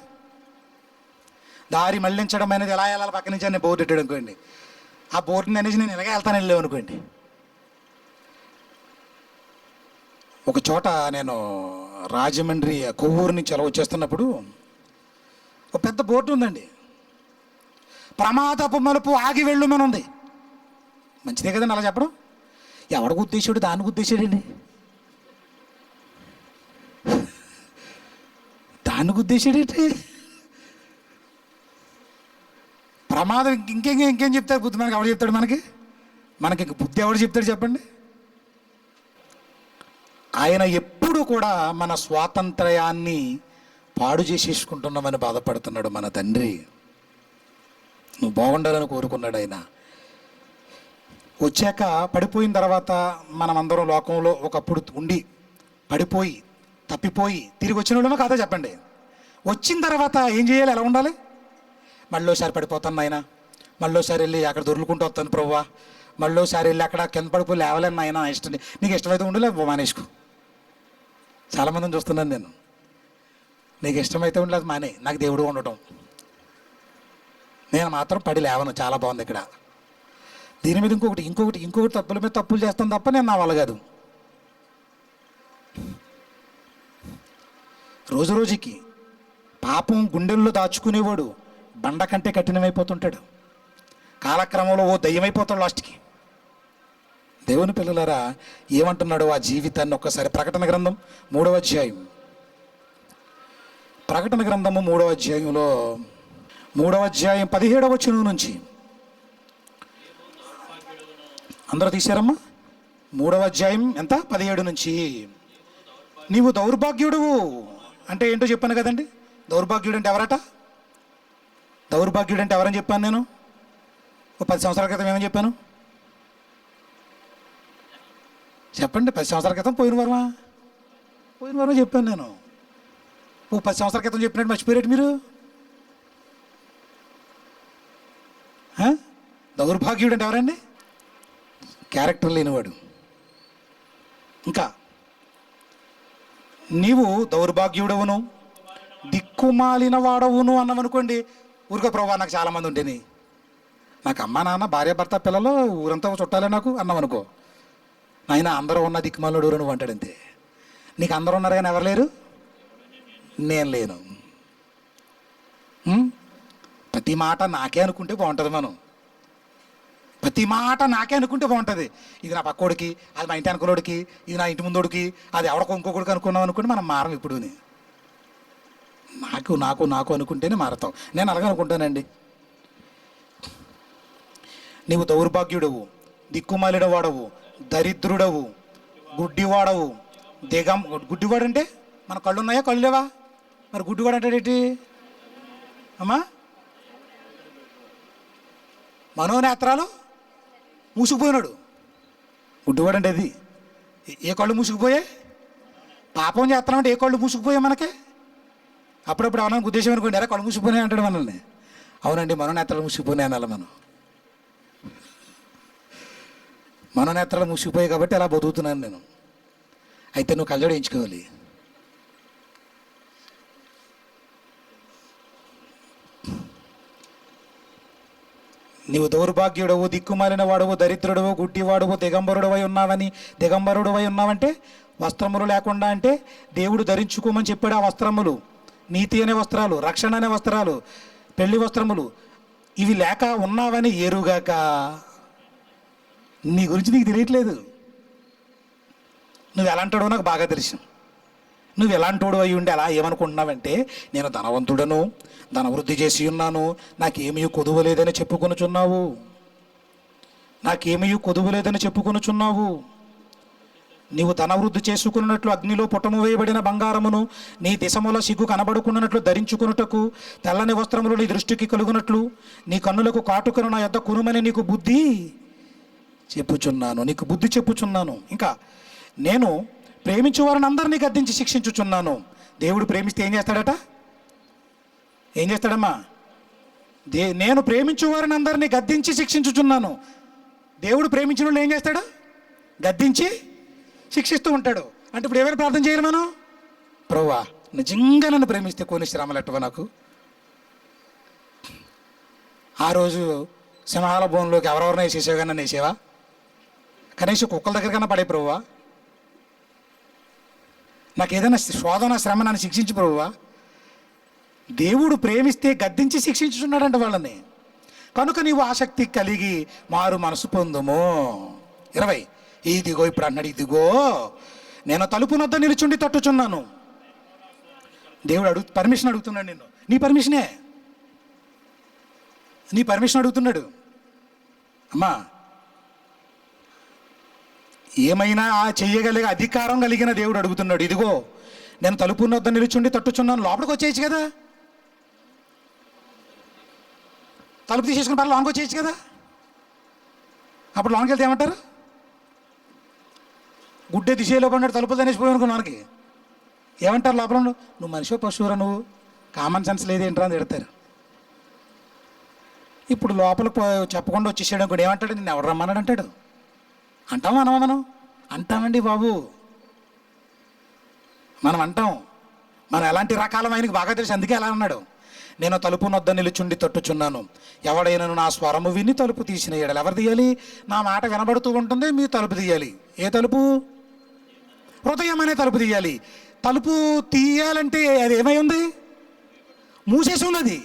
దారి మళ్లించడం అనేది ఎలా వెళ్ళాలి పక్క నుంచి అని బోర్డు పెట్టాడు అనుకోండి, ఆ బోర్డుని అనేసి నేను ఇలాగే వెళ్తాను వెళ్ళావు అనుకోండి. ఒక చోట నేను రాజమండ్రి కొవ్వూరు నుంచి అలా వచ్చేస్తున్నప్పుడు ఒక పెద్ద బోర్డు ఉందండి, ప్రమాదపు మలుపు ఆగి వెళ్ళమని ఉంది. మంచిదే కదండి అలా చెప్పడం. ఎవడికి ఉద్దేశాడు? దానికి ఉద్దేశాడండి, దానికి ఉద్దేశాడేంటి? ప్రమాదం ఇంకేం చెప్తారు? బుద్ధి మనకి ఎవడు చెప్తాడు? మనకి బుద్ధి ఎవడు చెప్తాడు చెప్పండి? ఆయన ఎప్పుడు కూడా మన స్వాతంత్ర్యాన్ని పాడు చేసేసుకుంటున్నామని బాధపడుతున్నాడు మన తండ్రి. నువ్వు బాగుండాలని కోరుకున్నాడు ఆయన. వచ్చాక పడిపోయిన తర్వాత మనమందరం లోకంలో ఒకప్పుడు ఉండి పడిపోయి తప్పిపోయి తిరిగి వచ్చిన వాళ్ళమో కాదా చెప్పండి? వచ్చిన తర్వాత ఏం చేయాలి? ఎలా ఉండాలి? మళ్ళీసారి పడిపోతాను ఆయన, మళ్ళీసారి వెళ్ళి అక్కడ దొరుకుంటూ వస్తాను ప్రభువా, మళ్ళీసారి వెళ్ళి అక్కడ కింద పడిపోయి లేవలేను ఆయన, ఇష్టం నీకు ఇష్టమైతే ఉండలే మానేసుకో. చాలామందిని చూస్తున్నాను నేను, నీకు ఇష్టమైతే ఉండలేదు మానే, నాకు దేవుడు ఉండటం, నేను మాత్రం పడి లేవను. చాలా బాగుంది ఇక్కడ. దీని మీద ఇంకొకటి తప్పుల మీద తప్పులు చేస్తాను తప్ప నేను నా వల్ల కాదు. రోజు రోజుకి పాపం గుండెల్లో దాచుకునేవాడు బండ కంటే కఠినమైపోతుంటాడు, కాలక్రమంలో ఓ దయ్యమైపోతాడు లాస్ట్కి. దేవుని పిల్లలారా, ఏమంటున్నాడు ఆ జీవితాన్ని ఒక్కసారి ప్రకటన గ్రంథం 3వ అధ్యాయం, ప్రకటన గ్రంథము 3వ అధ్యాయంలో 3వ అధ్యాయం 17వ వచనం నుంచి. అందరూ తీశారమ్మా? 3వ అధ్యాయం ఎంత? 17 నుంచి. నీవు దౌర్భాగ్యుడువు అంటే ఏంటో చెప్పాను కదండి. దౌర్భాగ్యుడు అంటే ఎవరట? దౌర్భాగ్యుడు అంటే ఎవరని చెప్పాను నేను? ఓ 10 సంవత్సరాల క్రితం ఏమని చెప్పాను చెప్పండి? 10 సంవత్సరాల క్రితం పోయిన వారమా చెప్పాను నేను. ఓ 10 సంవత్సరాల క్రితం చెప్పినట్టు మర్చిపోయారు మీరు. దౌర్భాగ్యుడు అంటే ఎవరండి? క్యారెక్టర్ లేనివాడు. ఇంకా నీవు దౌర్భాగ్యుడవును దిక్కుమాలిన వాడవును అన్నామనుకోండి, ఊరికో ప్రభా నాకు చాలామంది ఉంటేని, నాకు అమ్మ నాన్న భార్య భర్త పిల్లలు ఊరంతా చుట్టాలే నాకు అన్నామనుకో, నాయన అందరూ ఉన్న దిక్కుమాలుడు నువ్వు అంటాడంతే. నీకు అందరూ ఉన్నారు కానీ ఎవరు లేరు? నేను లేను. ప్రతి మాట నాకే అనుకుంటే బాగుంటుంది. ప్రతి మాట నాకే అనుకుంటే బాగుంటుంది. ఇది నా పక్కోడికి, అది మా ఇంటి అనుకున్నోడికి, ఇది నా ఇంటి ముందోడికి, అది ఎవడో ఇంకొకడికి అనుకున్నాం అనుకుంటే మనం మారం. ఇప్పుడుని నాకు అనుకుంటేనే మారతాం. నేను అలాగే అనుకుంటానండి. నీవు దౌర్భాగ్యుడవు, దిక్కుమాలిన వాడవు, దరిద్రుడవు, గుడ్డివాడవు. గుడ్డివాడంటే మన కళ్ళు ఉన్నాయా? కళ్ళు లేవా? మరి గుడ్డివాడు అంటాడేంటి అమ్మా? మనోనేత్రాలు మూసుకుపోయినాడు గుడ్డివాడు అంటే. అది ఏ కళ్ళు మూసుకుపోయాయి? పాపం చేస్తున్నామంటే ఏ కళ్ళు మూసుకుపోయాయి మనకి? అప్పుడప్పుడు ఎవరైనా ఉద్దేశం అనుకోండి, ఎరా కళ్ళు మూసుకుపోయినాయి అంటాడు మనల్ని. అవునండి, మనోనేత్రాలు మూసుకుపోయినాయి అనాలి మనం. మనోనేత్రాలు మూసుకుపోయాయి కాబట్టి అలా బతుకుతున్నాను నేను. అయితే నువ్వు కళ్ళజోడు వేయించుకోవాలి. నీవు దౌర్భాగ్యుడవు, దిక్కుమాలిన వాడవు, దరిద్రుడవు, గుడ్డివాడవు, దిగంబరుడవై ఉన్నావంటే వస్త్రములు లేకుండా అంటే దేవుడు ధరించుకోమని చెప్పాడు. ఆ వస్త్రములు నీతి అనే వస్త్రాలు, రక్షణ అనే వస్త్రాలు, పెళ్లి వస్త్రములు, ఇవి లేక ఉన్నావని ఏరుగాక. నీ గురించి నీకు తెలియట్లేదు. నువ్వు ఎలాంటాడో నాకు బాగా తెలుసు. నువ్వు ఎలాంటోడు అయి ఉండి అలా ఏమనుకుంటున్నావంటే, నేను ధనవంతుడను, ధనవృద్ధి చేసి ఉన్నాను, నాకేమీ కొదువలేదని చెప్పుకొనుచున్నావు. నీవు ధనవృద్ధి చేసుకున్నట్లు అగ్నిలో పుటము వేయబడిన బంగారమును నీ దిశముల సిగ్గు కనబడుకున్నట్లు ధరించుకున్నటకు, తెల్లని వస్త్రములు నీ దృష్టికి కలుగునట్లు, నీ కన్నులకు కాటుకను నా యొద్ద కునుమని నీకు బుద్ధి చెప్పుచున్నాను, నీకు బుద్ధి చెప్పుచున్నాను. ఇంకా నేను ప్రేమించు వారిని అందరినీ గద్దించి శిక్షించుచున్నాను. దేవుడు ప్రేమిస్తే ఏం చేస్తాడట? ఏం చేస్తాడమ్మా? నేను ప్రేమించు వారిని అందరినీ గద్దించి శిక్షించుచున్నాను. దేవుడు ప్రేమించిన వాళ్ళు ఏం చేస్తాడు? గద్దించి శిక్షిస్తూ ఉంటాడు. అంటే ఇప్పుడు ఏమైనా ప్రార్థన చేయాలి మనం? ప్రభువా, నిజంగా నన్ను ప్రేమిస్తే కొన్ని శ్రమలు ఎట్టవా నాకు. ఆ రోజు సింహాల భూమిలోకి ఎవరెవరిని వేసేసావు కానీ నన్ను వేసేవా? కనీసం కుక్కల దగ్గర కన్నా పడే ప్రభువా. నాకు ఏదైనా శోధన శ్రమ నన్ను శిక్షించు ప్రభువా. దేవుడు ప్రేమిస్తే గద్దించి శిక్షించుచున్నాడంట వాళ్ళని. కనుక నీవు ఆసక్తి కలిగి మారు మనసు పొందుము. 20, ఇదిగో ఇప్పుడు అన్నాడు, ఇదిగో నేను తలుపు నొద్ద నిలుచుండి తట్టుచున్నాను. దేవుడు పర్మిషన్ అడుగుతున్నాడు నిన్ను. నీ పర్మిషన్ అడుగుతున్నాడు. అమ్మా, ఏమైనా చెయ్యగలిగే అధికారం కలిగిన దేవుడు అడుగుతున్నాడు. ఇదిగో నేను తలుపు నొద్ద నిలుచుండి తట్టుచున్నాను. లోపలికి వచ్చేయచ్చు కదా, తలుపు తీసేసుకుని పర్లేదు లోనికి వచ్చేయచ్చు కదా. అప్పుడు లోనికి వెళ్తే ఏమంటారు? గుడ్డే దిశలో పడినాడు, తలుపులు తనేసిపోయావు అనుకో లోనికి. ఏమంటారు లోపల? నువ్వు మనిషో పశువురా, నువ్వు కామన్ సెన్స్ లేదేంట్రా అని తిడతారు. ఇప్పుడు లోపల చెప్పకుండా వచ్చేసాడు అనుకోండి, ఏమంటాడు? నిన్ను ఎవడు రమ్మన్నాడు అంటాడు. అంటామా మనం? అంటామండి బాబు, మనం అంటాం. మనం ఎలాంటి రకాలం ఆయనకి బాగా తెలుసు, అందుకే ఎలా అన్నాడు, నేను తలుపు నొద్ద నిలుచుండి తట్టుచున్నాను. ఎవడైనా నా స్వరము విని తలుపు తీసిన ఎడల. ఎవరు తీయాలి? నా మాట వినబడుతూ ఉంటుంది, మీరు తలుపు తీయాలి. ఏ తలుపు? హృదయం అనే తలుపు తీయాలి. తలుపు తీయాలంటే అది ఏమై ఉంది? మూసేసి ఉన్నది.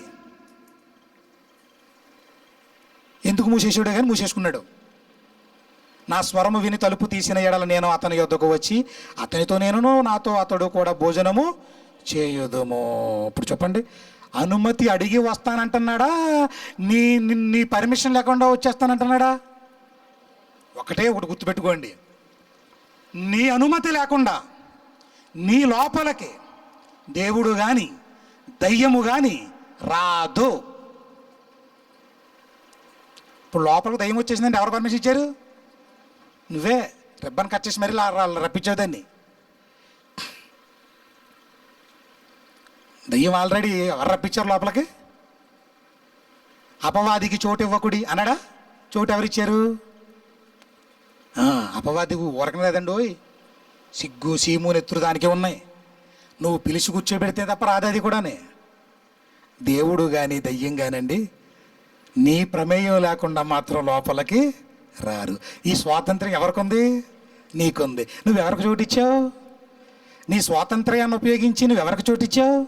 ఎందుకు మూసేసాడే కానీ మూసేసుకున్నాడు. నా స్వరము విని తలుపు తీసిన ఎడల నేను అతని యొద్దకు వచ్చి అతనితో నేనును నాతో అతడు కూడా భోజనము చేయుదుము. ఇప్పుడు చెప్పండి, అనుమతి అడిగి వస్తానంటున్నాడా? నీ పర్మిషన్ లేకుండా వచ్చేస్తానంటున్నాడా? ఒకటి గుర్తుపెట్టుకోండి, నీ అనుమతి లేకుండా నీ లోపలికి దేవుడు కానీ దయ్యము కానీ రాదు. ఇప్పుడు లోపలికి దయ్యం వచ్చేసిందంటే ఎవరు పర్మిషన్ ఇచ్చారు? నువ్వే రిబ్బన్ కట్ చేసి మరీ రప్పించావు దాన్ని. దయ్యం ఆల్రెడీ ఎవరు రప్పించారు లోపలికి? అపవాదికి చోటు ఇవ్వకుడి అన్నాడా? చోటు ఎవరిచ్చారు? అపవాదికి ఊరకనే లేదండి. సిగ్గు సీము నెత్తురు దానికే ఉన్నాయి. నువ్వు పిలిచి కూర్చోబెడితే తప్ప రాదు అది కూడానే. దేవుడు కానీ దయ్యం కానండి నీ ప్రమేయం లేకుండా మాత్రం లోపలికి రారు. ఈ స్వాతంత్రం ఎవరికుంది? నీకుంది. నువ్వెవరికి చోటిచ్చావు? నీ స్వాతంత్ర్యాన్ని ఉపయోగించి నువ్వెవరికి చోటిచ్చావు?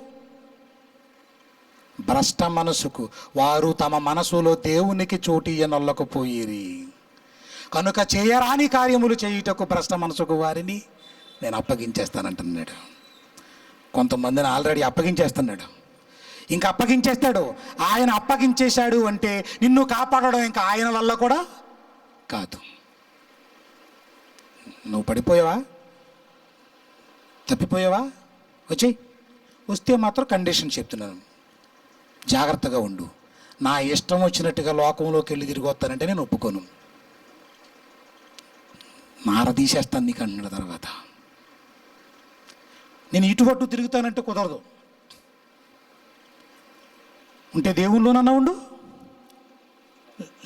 భ్రష్ట మనసుకు. వారు తమ మనసులో దేవునికి చోటియ్యనొల్లకపోయిరి కనుక చేయరాని కార్యములు చేయుటకు భ్రష్ట మనసుకు వారిని నేను అప్పగించేస్తానంటున్నాడు. కొంతమందిని ఆల్రెడీ అప్పగించేస్తున్నాడు, ఇంకా అప్పగించేస్తాడు. ఆయన అప్పగించేశాడు అంటే నిన్ను కాపాడడం ఇంకా ఆయన వల్ల కూడా కాదు. నువ్వు పడిపోయావా, తప్పిపోయావా, వస్తే మాత్రం కండిషన్ చెప్తున్నాను, జాగ్రత్తగా ఉండు. నా ఇష్టం వచ్చినట్టుగా లోకంలోకి వెళ్ళి తిరిగి వస్తానంటే నేను ఒప్పుకోను, మార తీసేస్తాను నీకు అన్నాడు. తర్వాత నేను ఇటువట్టు తిరుగుతానంటే కుదరదు. ఉంటే దేవుళ్ళలోనన్నా ఉండు,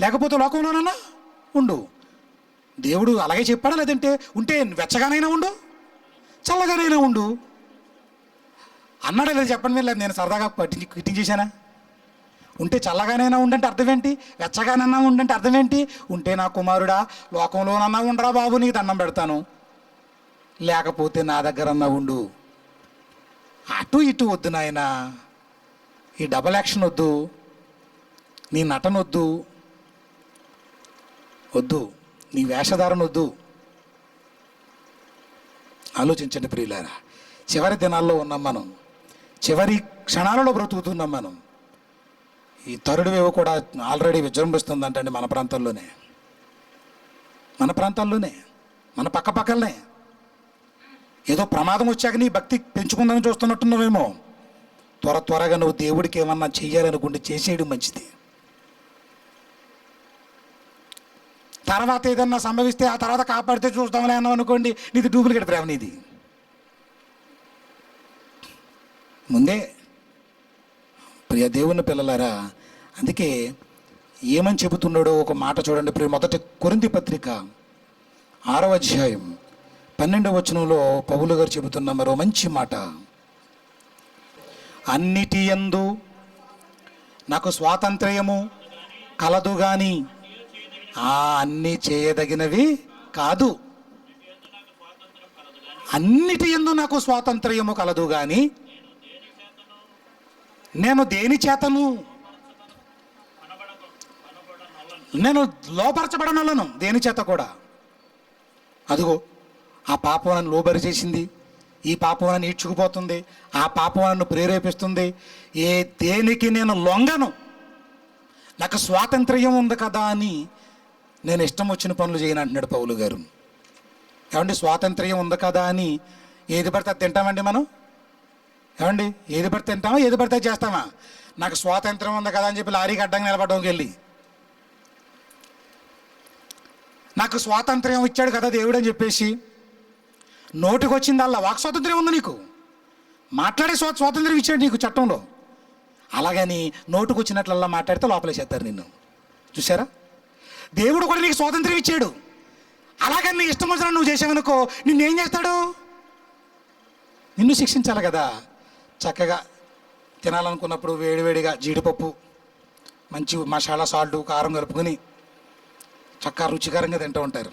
లేకపోతే లోకంలోనన్నా ఉండు. దేవుడు అలాగే చెప్పాడా? లేదంటే ఉంటే వెచ్చగానైనా ఉండు, చల్లగానైనా ఉండు అన్నాడా? లేదు చెప్పండి. మీరు లేదు, నేను సరదాగా కిట్టించేశానా? ఉంటే చల్లగానైనా ఉండంటే అర్థం ఏంటి? వెచ్చగానన్నా ఉండంటే అర్థం ఏంటి? ఉంటే నా కుమారుడా లోకంలోనన్నా ఉండరా బాబు, నీకు దండం పెడతాను, లేకపోతే నా దగ్గరన్నా ఉండు. అటు ఇటు వద్దు నాయనా, ఈ డబల్ యాక్షన్ వద్దు, నీ నటన వద్దు, నీ వేషధారణ వద్దు. ఆలోచించండి ప్రియులారా, చివరి దినాల్లో ఉన్నాం మనం, చివరి క్షణాలలో బ్రతుకుతున్నాం మనం. ఈ థర్డ్ వేవ్ కూడా ఆల్రెడీ విజృంభిస్తుందంటండి మన ప్రాంతాల్లోనే, మన పక్కపక్కలనే. ఏదో ప్రమాదం వచ్చాక నీ భక్తి పెంచుకుందామని చూస్తున్నట్టున్నావేమో. త్వరగా నువ్వు దేవుడికి ఏమన్నా చెయ్యాలనుకుంటే చేసేయడం మంచిది. తర్వాత ఏదన్నా సంభవిస్తే ఆ తర్వాత కాపాడితే చూస్తామని అన్నాం అనుకోండి, నీది డూప్లికేట్ ప్రేమ నీది. ముందే ప్రియ దేవుని పిల్లలారా, అందుకే ఏమని చెబుతున్నాడో ఒక మాట చూడండి. ప్రియ మొదటి కొరింథీ పత్రిక 6వ అధ్యాయం 12వ వచనంలో పౌలు గారు చెబుతున్న మరో మంచి మాట. అన్నిటి యందు నాకు స్వాతంత్ర్యము కలదు గాని అన్నీ చేయదగినవి కాదు. అన్నిటి యందు నాకు స్వాతంత్ర్యము కలదు గాని నేను దేని చేతను నేను లోపరచబడనలను, దేని చేత కూడా. అదిగో ఆ పాపం నన్ను లోబరి చేసింది, ఈ పాపం నన్ను ఈడ్చుకుపోతుంది, ఆ పాపం నన్ను ప్రేరేపిస్తుంది. ఏ దేనికి నేను లొంగను, నాకు స్వాతంత్ర్యం ఉంది కదా అని నేను ఇష్టం వచ్చిన పనులు చేయను అంటున్నాడు పౌలు గారు. ఏమండి, స్వాతంత్ర్యం ఉంది కదా అని ఏది పడితే అది తింటామండి మనం? ఏమండి, ఏది పడితే తింటామా, ఏది పడితే చేస్తామా? నాకు స్వాతంత్ర్యం ఉంది కదా అని చెప్పి లారీకి అడ్డంగా నిలబడడానికి వెళ్ళి, నాకు స్వాతంత్ర్యం ఇచ్చాడు కదా దేవుడు అని చెప్పేసి నోటికి వచ్చిందల్లా వాక్ స్వాతంత్ర్యం ఉంది నీకు, మాట్లాడే స్వాతంత్ర్యం ఇచ్చాడు నీకు చట్టంలో. అలాగని నోటుకు వచ్చినట్లల్లా మాట్లాడితే లోపలేసేస్తారు నిన్ను. చూసారా, దేవుడు కూడా నీకు స్వాతంత్ర్యం ఇచ్చాడు. అలాగని నీ ఇష్టం వచ్చిన నువ్వు చేసావనుకో, నిన్నేం చేస్తాడు? నిన్ను శిక్షించాలి కదా. చక్కగా తినాలనుకున్నప్పుడు వేడివేడిగా జీడిపప్పు, మంచి మసాలా సాల్ట్ కారం కలుపుకొని చక్కగా రుచికరంగా తింటూ ఉంటారు.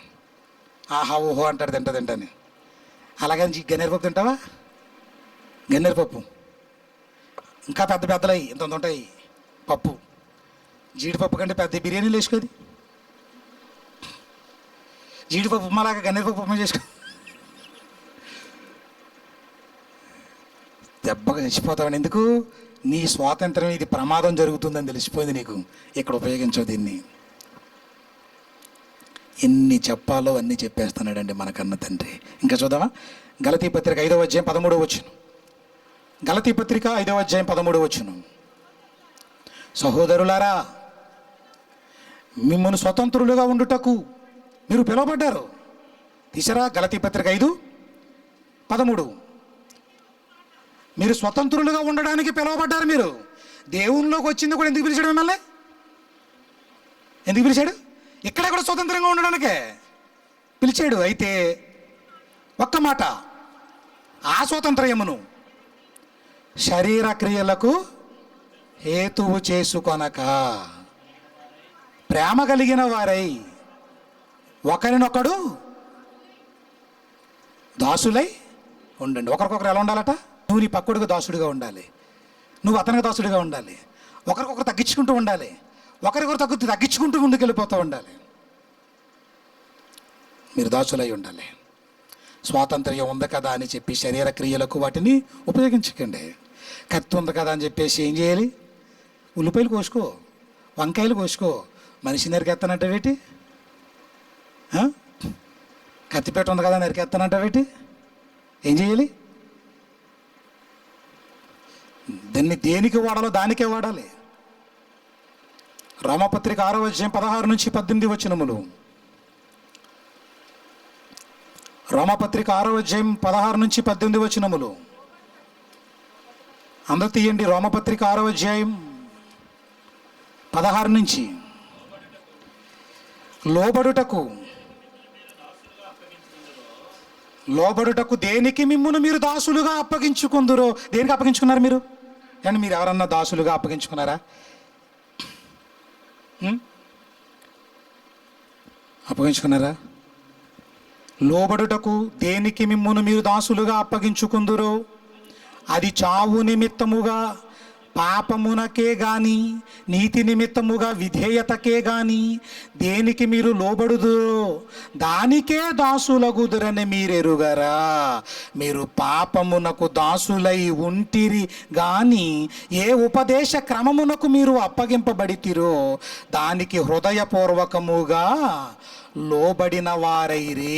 ఆహా ఓహో అంటాడు తింటని. అలాగని గన్నేరుపప్పు తింటావా? గన్నేరుపప్పు ఇంకా పెద్ద పెద్దలవి ఇంత ఉంటాయి పప్పు. జీడిపప్పు కంటే పెద్ద బిర్యానీలు వేసుకోది. జీడిపప్పు ఉమ్మలాగా గన్నేరుపప్పు ఉప్మా చేసుకో, దెబ్బగా చచ్చిపోతావని. ఎందుకు? నీ స్వాతంత్రం ఇది ప్రమాదం జరుగుతుందని తెలిసిపోయింది నీకు. ఇక్కడ ఉపయోగించవు దీన్ని. ఎన్ని చెప్పాలో అన్నీ చెప్పేస్తున్నాడండి మన కన్న తండ్రి. ఇంకా చూద్దామా? గలతీ పత్రిక 5వ అధ్యాయం 13వ వచనం. గలతీ పత్రిక 5వ అధ్యాయం 13వ వచనం. సహోదరులారా, మిమ్మల్ని స్వతంత్రులుగా ఉండుటకు మీరు పిలువబడ్డారు. తీసారా? గలతీ పత్రిక 5:13. మీరు స్వతంత్రులుగా ఉండడానికి పిలువబడ్డారు. మీరు దేవునిలోకి వచ్చింది కూడా ఎందుకు పిలిచాడు మిమ్మల్ని? ఎందుకు పిలిచాడు? ఇక్కడ కూడా స్వతంత్రంగా ఉండడానికే పిలిచాడు. అయితే ఒక్క మాట, ఆ స్వాతంత్ర్యమును శరీర క్రియలకు హేతువు చేసుకొనక ప్రేమ కలిగిన వారై ఒకరినొకడు దాసులై ఉండండి. ఒకరికొకరు ఎలా ఉండాలట? నువ్వు నీ పక్కడికి దాసుడిగా ఉండాలి, నువ్వు అతనికి దాసుడిగా ఉండాలి, ఒకరికొకరు తగ్గించుకుంటూ ఉండాలి, ఒకరికొకరు తగ్గించుకుంటూ ముందుకెళ్ళిపోతూ ఉండాలి. మీరు దాసులై ఉండాలి. స్వాతంత్ర్యం ఉంది కదా అని చెప్పి శరీర క్రియలకు వాటిని ఉపయోగించకండి. కత్తి ఉంది కదా అని చెప్పేసి ఏం చేయాలి? ఉల్లిపాయలు కోసుకో, వంకాయలు కోసుకో. మనిషి నరికెత్తానంటావేటి? కత్తిపేట ఉంది కదా నరికెత్తానంటావేటి? ఏం చేయాలి? దాన్ని దేనికి వాడాలో దానికే వాడాలి. రోమపత్రిక 6వ అధ్యాయం 16 నుంచి 18 వచనములు. రోమపత్రిక 6వ అధ్యాయం 16 నుంచి 18 వచనములు. అందరూ తీయండి. రోమపత్రిక 6వ అధ్యాయం 16 నుంచి. లోబడుటకు దేనికి మిమ్మును మీరు దాసులుగా అప్పగించుకుందురో. దేనికి అప్పగించుకున్నారు మీరు? కానీ మీరు ఎవరన్నా దాసులుగా అప్పగించుకున్నారా? అప్పగించుకున్నారా? లోబడుటకు దేనికి మిమ్మును మీరు దాసులుగా అప్పగించుకుందురో అది చావు నిమిత్తముగా పాపమునకే గాని నీతి నిమిత్తముగా విధేయతకే గాని దేనికి మీరు లోబడుదురో దానికే దాసులగుదురని మీరెరుగరా. మీరు పాపమునకు దాసులై ఉంటిరి గాని ఏ ఉపదేశ క్రమమునకు మీరు అప్పగింపబడితిరో దానికి హృదయపూర్వకముగా లోబడిన వారైరి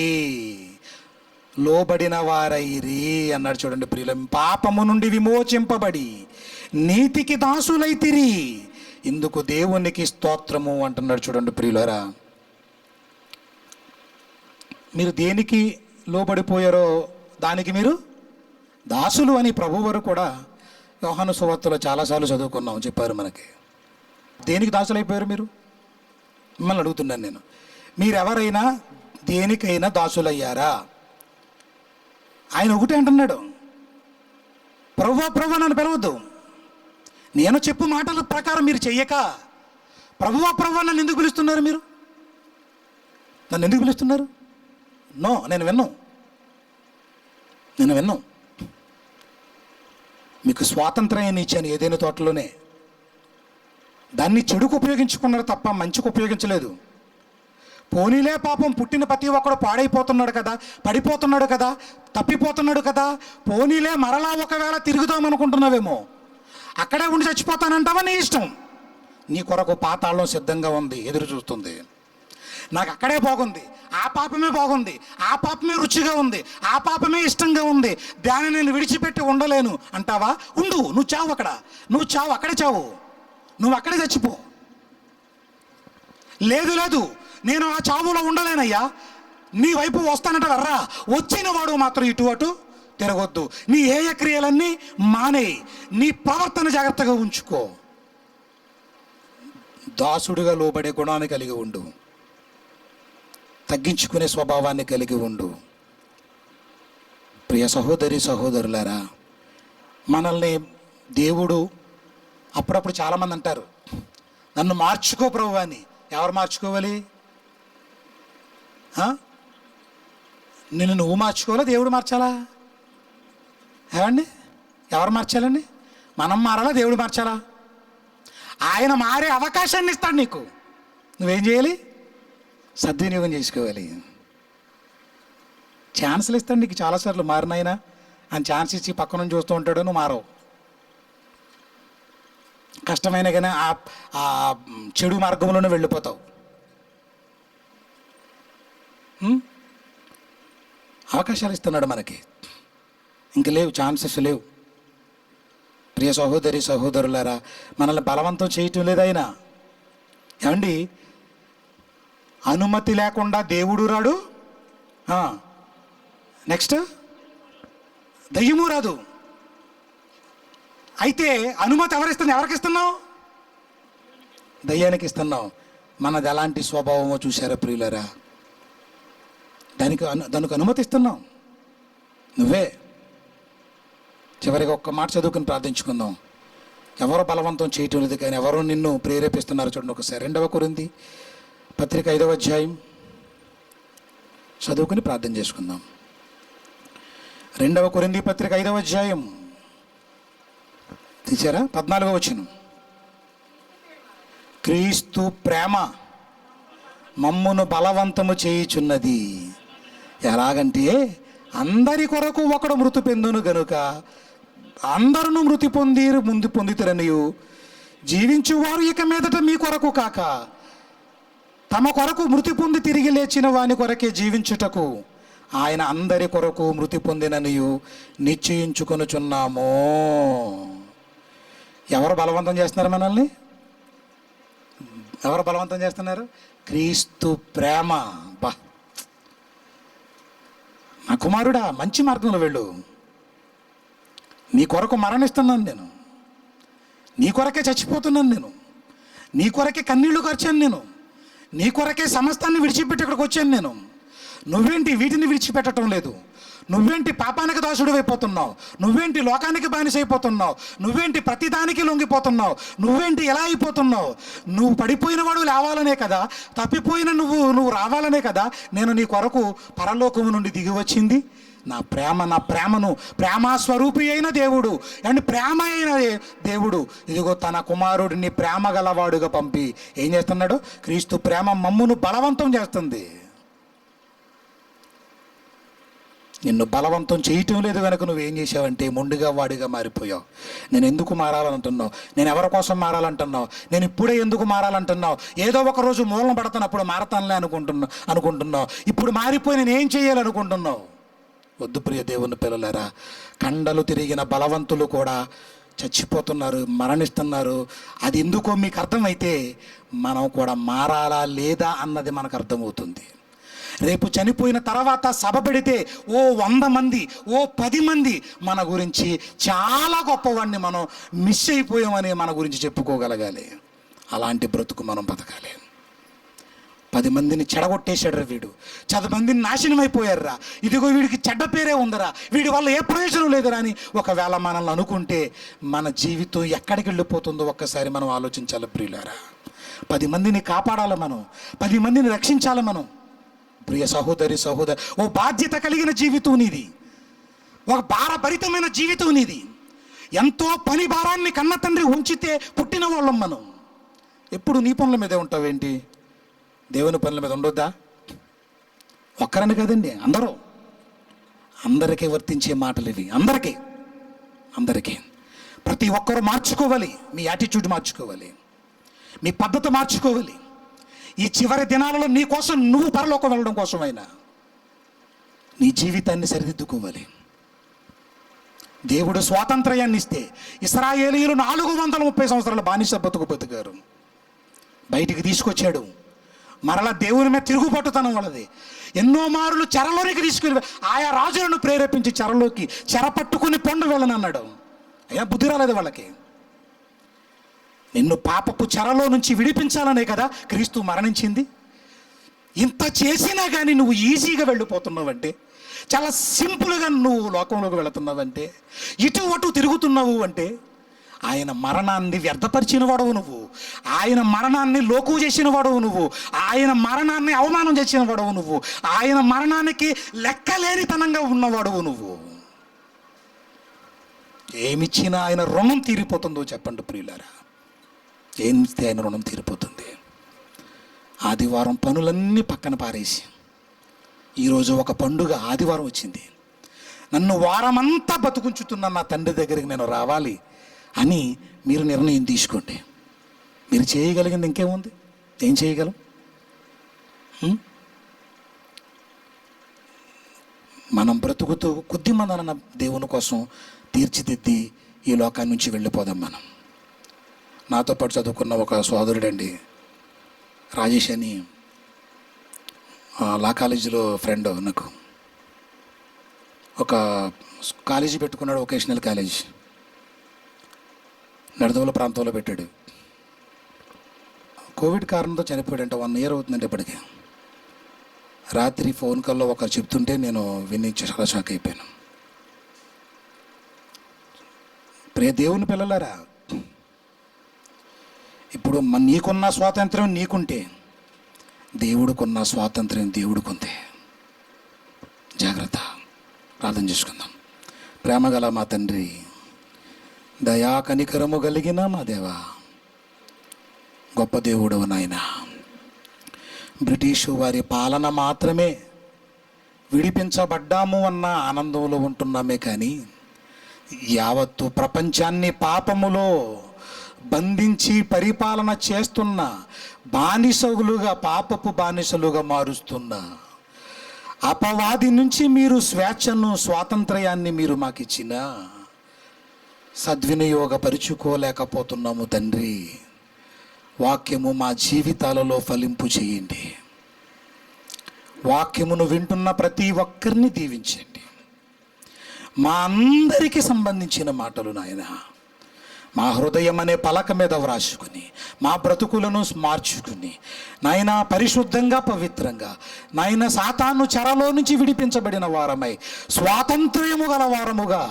అన్నాడు. చూడండి ప్రియుల, పాపము నుండి విమోచింపబడి నీతికి దాసులైతిరి, ఇందుకు దేవునికి స్తోత్రము అంటున్నాడు. చూడండి ప్రియులరా, మీరు దేనికి లోబడిపోయారో దానికి మీరు దాసులు అని ప్రభువారు కూడా యోహాను సువార్తలో చాలాసార్లు చదువుకున్నాం, చెప్పారు మనకి. దేనికి దాసులైపోయారు మీరు? మిమ్మల్ని అడుగుతున్నాను నేను. మీరెవరైనా దేనికైనా దాసులయ్యారా? ఆయన ఒకటే అంటున్నాడు, ప్రభువా ప్రభువా నన్ను పిలవద్దు, నేను చెప్పు మాటల ప్రకారం మీరు చెయ్యక ప్రభువా ప్రభువా నన్ను ఎందుకు పిలుస్తున్నారు? మీరు నన్ను ఎందుకు పిలుస్తున్నారు? నో, నేను విన్ను. మీకు స్వాతంత్రాన్ని ఇచ్చాను ఏదైనా తోటలోనే. దాన్ని చెడుకు ఉపయోగించుకున్నారు తప్ప మంచికి ఉపయోగించలేదు. పోనీలే పాపం, పుట్టిన ప్రతి ఒక్కడు పాడైపోతున్నాడు కదా, పడిపోతున్నాడు కదా, తప్పిపోతున్నాడు కదా, పోనీలే మరలా ఒకవేళ తిరుగుదాం అనుకుంటున్నావేమో, అక్కడే ఉండి చచ్చిపోతానంటావా? నీ ఇష్టం. నీ కొరకు పాతాళం సిద్ధంగా ఉంది, ఎదురు చూస్తుంది. నాకు అక్కడే బాగుంది, ఆ పాపమే బాగుంది, ఆ పాపమే రుచిగా ఉంది, ఆ పాపమే ఇష్టంగా ఉంది, దాన్ని నేను విడిచిపెట్టి ఉండలేను అంటావా? ఉండు, నువ్వు చావు అక్కడ, నువ్వు చావు అక్కడే చావు, నువ్వు అక్కడే చచ్చిపో. లేదు నేను ఆ చావులో ఉండలేనయ్యా, నీ వైపు వస్తానంట వర్రా, వచ్చిన వాడు మాత్రం ఇటు అటు తిరగొద్దు. నీ హేయ క్రియలన్నీ మానేయి, నీ ప్రవర్తన జాగ్రత్తగా ఉంచుకో, దాసుడిగా లోబడే గుణాన్ని కలిగి ఉండు, తగ్గించుకునే స్వభావాన్ని కలిగి ఉండు. ప్రియ సహోదరి సహోదరులారా, మనల్ని దేవుడు అప్పుడప్పుడు చాలామంది అంటారు, నన్ను మార్చుకో ప్రభు అని. ఎవరు మార్చుకోవాలి? నిన్ను నువ్వు మార్చుకోవాలా, దేవుడు మార్చాలా? ఏమండి, ఎవరు మార్చాలండి? మనం మారాలా, దేవుడు మార్చాలా? ఆయన మారే అవకాశాన్ని ఇస్తాడు నీకు, నువ్వేం చేయాలి? సద్వినియోగం చేసుకోవాలి. ఛాన్సులు ఇస్తాడు నీకు చాలాసార్లు. మారినైనా ఆయన ఛాన్స్ ఇచ్చి పక్క నుంచి చూస్తూ ఉంటాడు, నువ్వు మారవు. కష్టమైన కానీ ఆ చెడు మార్గంలోనే వెళ్ళిపోతావు. అవకాశాలు ఇస్తున్నాడు మనకి, ఇంక లేవు, ఛాన్సెస్ లేవు. ప్రియ సహోదరి సహోదరులారా, మనల్ని బలవంతం చేయటం లేదు ఆయన. ఏమండి, అనుమతి లేకుండా దేవుడు రాడు, నెక్స్ట్ దయ్యము రాదు. అయితే అనుమతి ఎవరికి ఇస్తున్నావు? దయ్యానికి ఇస్తున్నావు. మనది ఎలాంటి స్వభావమో చూసారా ప్రియులరా? దానికి అనుమతిస్తున్నావు నువ్వే. చివరికి ఒక్క మాట చదువుకుని ప్రార్థించుకుందాం. ఎవరు బలవంతం చేయటం లేదు, కానీ ఎవరు నిన్ను ప్రేరేపిస్తున్నారు చూడండి ఒకసారి. 2 కొరింథీ పత్రిక 5వ అధ్యాయం చదువుకుని ప్రార్థన చేసుకుందాం. 2 కొరింథీ పత్రిక 5వ అధ్యాయం తీసారా? 14వ వచనం. క్రీస్తు ప్రేమ మమ్మును బలవంతము చేయుచున్నది. ఎలాగంటే, అందరి కొరకు ఒకడు మృతి పొందును గనుక అందరూ మృతి పొందితిరనియు, జీవించువారు ఇక మీదట మీ కొరకు కాక తమ కొరకు మృతి పొంది తిరిగి లేచిన వాని కొరకే జీవించుటకు ఆయన అందరి కొరకు మృతి పొందిననియు నిశ్చయించుకొనుచున్నాము. ఎవరు బలవంతం చేస్తున్నారు మనల్ని? ఎవరు బలవంతం చేస్తున్నారు? క్రీస్తు ప్రేమ. బా, నా కుమారుడా, మంచి మార్గంలో వెళ్ళు, నీ కొరకు మరణిస్తున్నాను నేను, నీ కొరకే చచ్చిపోతున్నాను నేను, నీ కొరకే కన్నీళ్లు కార్చాను నేను, నీ కొరకే సమస్తాన్ని విడిచిపెట్టి ఇక్కడికి వచ్చాను నేను. నువ్వేంటి వీటిని విడిచిపెట్టడం లేదు? నువ్వేంటి పాపానికి దాసుడు అయిపోతున్నావు? నువ్వేంటి లోకానికి బానిసైపోతున్నావు? నువ్వేంటి ప్రతిదానికి లొంగిపోతున్నావు? నువ్వేంటి ఎలా అయిపోతున్నావు? నువ్వు పడిపోయిన వాడు లేవాలనే కదా, తప్పిపోయిన నువ్వు రావాలనే కదా నేను నీ కొరకు పరలోకము నుండి దిగి వచ్చింది. నా ప్రేమను ప్రేమాస్వరూపి అయిన దేవుడు అండ్ ప్రేమ అయిన దేవుడు ఇదిగో తన కుమారుడిని ప్రేమ గలవాడుగా పంపి ఏం చేస్తున్నాడు? క్రీస్తు ప్రేమ మమ్మును బలవంతం చేస్తుంది. నిన్ను బలవంతం చేయటం లేదు కనుక నువ్వేం చేసావంటే మొండిగా వాడిగా మారిపోయావు. నేను ఎందుకు మారాలంటున్నావు? నేను ఎవరి కోసం మారాలంటున్నావు? నేను ఇప్పుడే ఎందుకు మారాలంటున్నావు? ఏదో ఒక రోజు మూలం పడతానప్పుడు మారతానులే అనుకుంటున్నావు. ఇప్పుడు మారిపోయి నేను ఏం చేయాలనుకుంటున్నావు? వద్దు ప్రియ దేవుని పిల్లలారా, కండలు తిరిగిన బలవంతులు కూడా చచ్చిపోతున్నారు, మరణిస్తున్నారు. అది ఎందుకో మీకు అర్థమైతే మనం కూడా మారాలా లేదా అన్నది మనకు అర్థమవుతుంది. రేపు చనిపోయిన తర్వాత సభ పెడితే ఓ 100 మంది, ఓ 10 మంది మన గురించి చాలా గొప్పవాడిని మనం మిస్ అయిపోయామని మన గురించి చెప్పుకోగలగాలి. అలాంటి బ్రతుకు మనం బతకాలి. 10 మందిని చెడగొట్టేశాడు వీడు, 10 మందిని నాశనం అయిపోయారురా, ఇదిగో వీడికి చెడ్డ పేరే ఉందరా, వీడి వల్ల ఏ ప్రయోజనం లేదురా అని ఒకవేళ మనల్ని అనుకుంటే మన జీవితం ఎక్కడికి వెళ్ళిపోతుందో ఒక్కసారి మనం ఆలోచించాలి ప్రియులారా. 10 మందిని కాపాడాలి మనం, 10 మందిని రక్షించాలి మనం. ప్రియ సహోదరి సహోదరు, ఓ బాధ్యత కలిగిన జీవితం నీది, ఒక భారభరితమైన జీవితం నీది. ఎంతో పని భారాన్ని కన్న తండ్రి ఉంచితే పుట్టిన వాళ్ళం మనం. ఎప్పుడు నీ పనుల మీదే ఉంటావేంటి? దేవుని పనుల మీద ఉండొద్దా? ఒక్కరని కదండి, అందరికీ వర్తించే మాటలు ఇవి. అందరికీ ప్రతి ఒక్కరూ మార్చుకోవాలి. మీ యాటిట్యూడ్ మార్చుకోవాలి, మీ పద్ధతి మార్చుకోవాలి. ఈ చివరి దినాలలో నీ కోసం, నువ్వు పరలోకం వెళ్ళడం కోసమైనా నీ జీవితాన్ని సరిదిద్దుకోవాలి. దేవుడు స్వాతంత్ర్యాన్ని ఇస్తే ఇశ్రాయేలీయులు 430 సంవత్సరాల బానిస బతుకారు. బయటికి తీసుకొచ్చాడు. మరలా దేవుని మీద తిరుగుబాటుతనం వాళ్ళది. ఎన్నో మారులు చెరలోనికి తీసుకుని ఆయా రాజులను ప్రేరేపించి చెర పట్టుకుని పొండు వెళ్ళనన్నాడు. అయినా బుద్ధి రాలేదు వాళ్ళకి. నిన్ను పాపపు చెరలో నుంచి విడిపించాలనే కదా క్రీస్తు మరణించింది. ఇంత చేసినా కానీ నువ్వు ఈజీగా వెళ్ళిపోతున్నావంటే, చాలా సింపుల్గా నువ్వు లోకంలోకి వెళుతున్నావంటే, ఇటు అటు తిరుగుతున్నావు అంటే, ఆయన మరణాన్ని వ్యర్థపరిచిన వాడవు నువ్వు, ఆయన మరణాన్ని లోకు చేసిన వాడవు నువ్వు, ఆయన మరణాన్ని అవమానం చేసిన వాడవు నువ్వు, ఆయన మరణానికి లెక్కలేనితనంగా ఉన్నవాడవు నువ్వు. ఏమిచ్చినా ఆయన రుణం తీరిపోతుందో చెప్పండి ప్రియులారా. ఏమిస్తే ఆయన రుణం తీరిపోతుంది? ఆదివారం పనులన్నీ పక్కన పారేసి ఈరోజు ఒక పండుగ ఆదివారం వచ్చింది, నన్ను వారమంతా బతుకుంచుతున్న నా తండ్రి దగ్గరికి నేను రావాలి అని మీరు నిర్ణయం తీసుకోండి. మీరు చేయగలిగింది ఇంకేముంది? ఏం చేయగలం? మనం బ్రతుకుతూ కొద్దిమందన దేవుని కోసం తీర్చిదిద్ది ఈ లోకాన్ని నుంచి వెళ్ళిపోదాం మనం. నాతో పాటు చదువుకున్న ఒక సోదరుడండి, రాజేష్ అని, లా కాలేజీలో ఫ్రెండ్. నాకు ఒక కాలేజీ పెట్టుకున్నాడు, వొకేషనల్ కాలేజ్, నడదవల ప్రాంతంలో పెట్టాడు. కోవిడ్ కారణంతో చనిపోయాడంట. 1 year అవుతుందంటే ఇప్పటికీ. రాత్రి ఫోన్ కాల్లో ఒకరు చెప్తుంటే నేను విని చాలా షాక్ అయిపోయాను. ప్రియ దేవుని పిల్లలారా, ఇప్పుడు నీకున్న స్వాతంత్రం నీకుంటే, దేవుడికున్న స్వాతంత్రం దేవుడికుంది. జాగ్రత్త. ప్రార్థన చేసుకుందాం. ప్రేమగల మా తండ్రి, దయా కనికరము కలిగిన మా దేవా, గొప్ప దేవుడవు నాయన. బ్రిటిషు వారి పాలన మాత్రమే విడిపించబడ్డాము అన్న ఆనందంలో ఉంటున్నామే కానీ, యావత్తు ప్రపంచాన్ని పాపములో బంధించి పరిపాలన చేస్తున్న బానిసలుగా, పాపపు బానిసలుగా మారుస్తున్న అపవాది నుంచి మీరు స్వేచ్ఛను, స్వాతంత్ర్యాన్ని మీరు మాకు ఇచ్చిన సద్వినియోగపరుచుకోలేకపోతున్నాము తండ్రి. వాక్యము మా జీవితాలలో ఫలింపు చేయండి. వాక్యమును వింటున్న ప్రతి ఒక్కరిని దీవించండి. మా అందరికీ సంబంధించిన మాటలు నాయన మా హృదయం అనే పలక మీద వ్రాసుకుని, మా బ్రతుకులను మార్చుకుని నాయన పరిశుద్ధంగా, పవిత్రంగా నాయన సాతాను చెరలో నుంచి విడిపించబడిన వారమై స్వాతంత్ర్యము గల వారముగా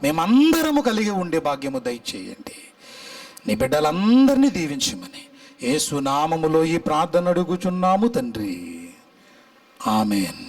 మేమందరము కలిగి ఉండే భాగ్యము దయచేయండి. నీ బిడ్డలందరినీ దీవించమని యేసు నామములో ఈ ప్రార్థన అడుగుచున్నాము తండ్రి. ఆమెన్.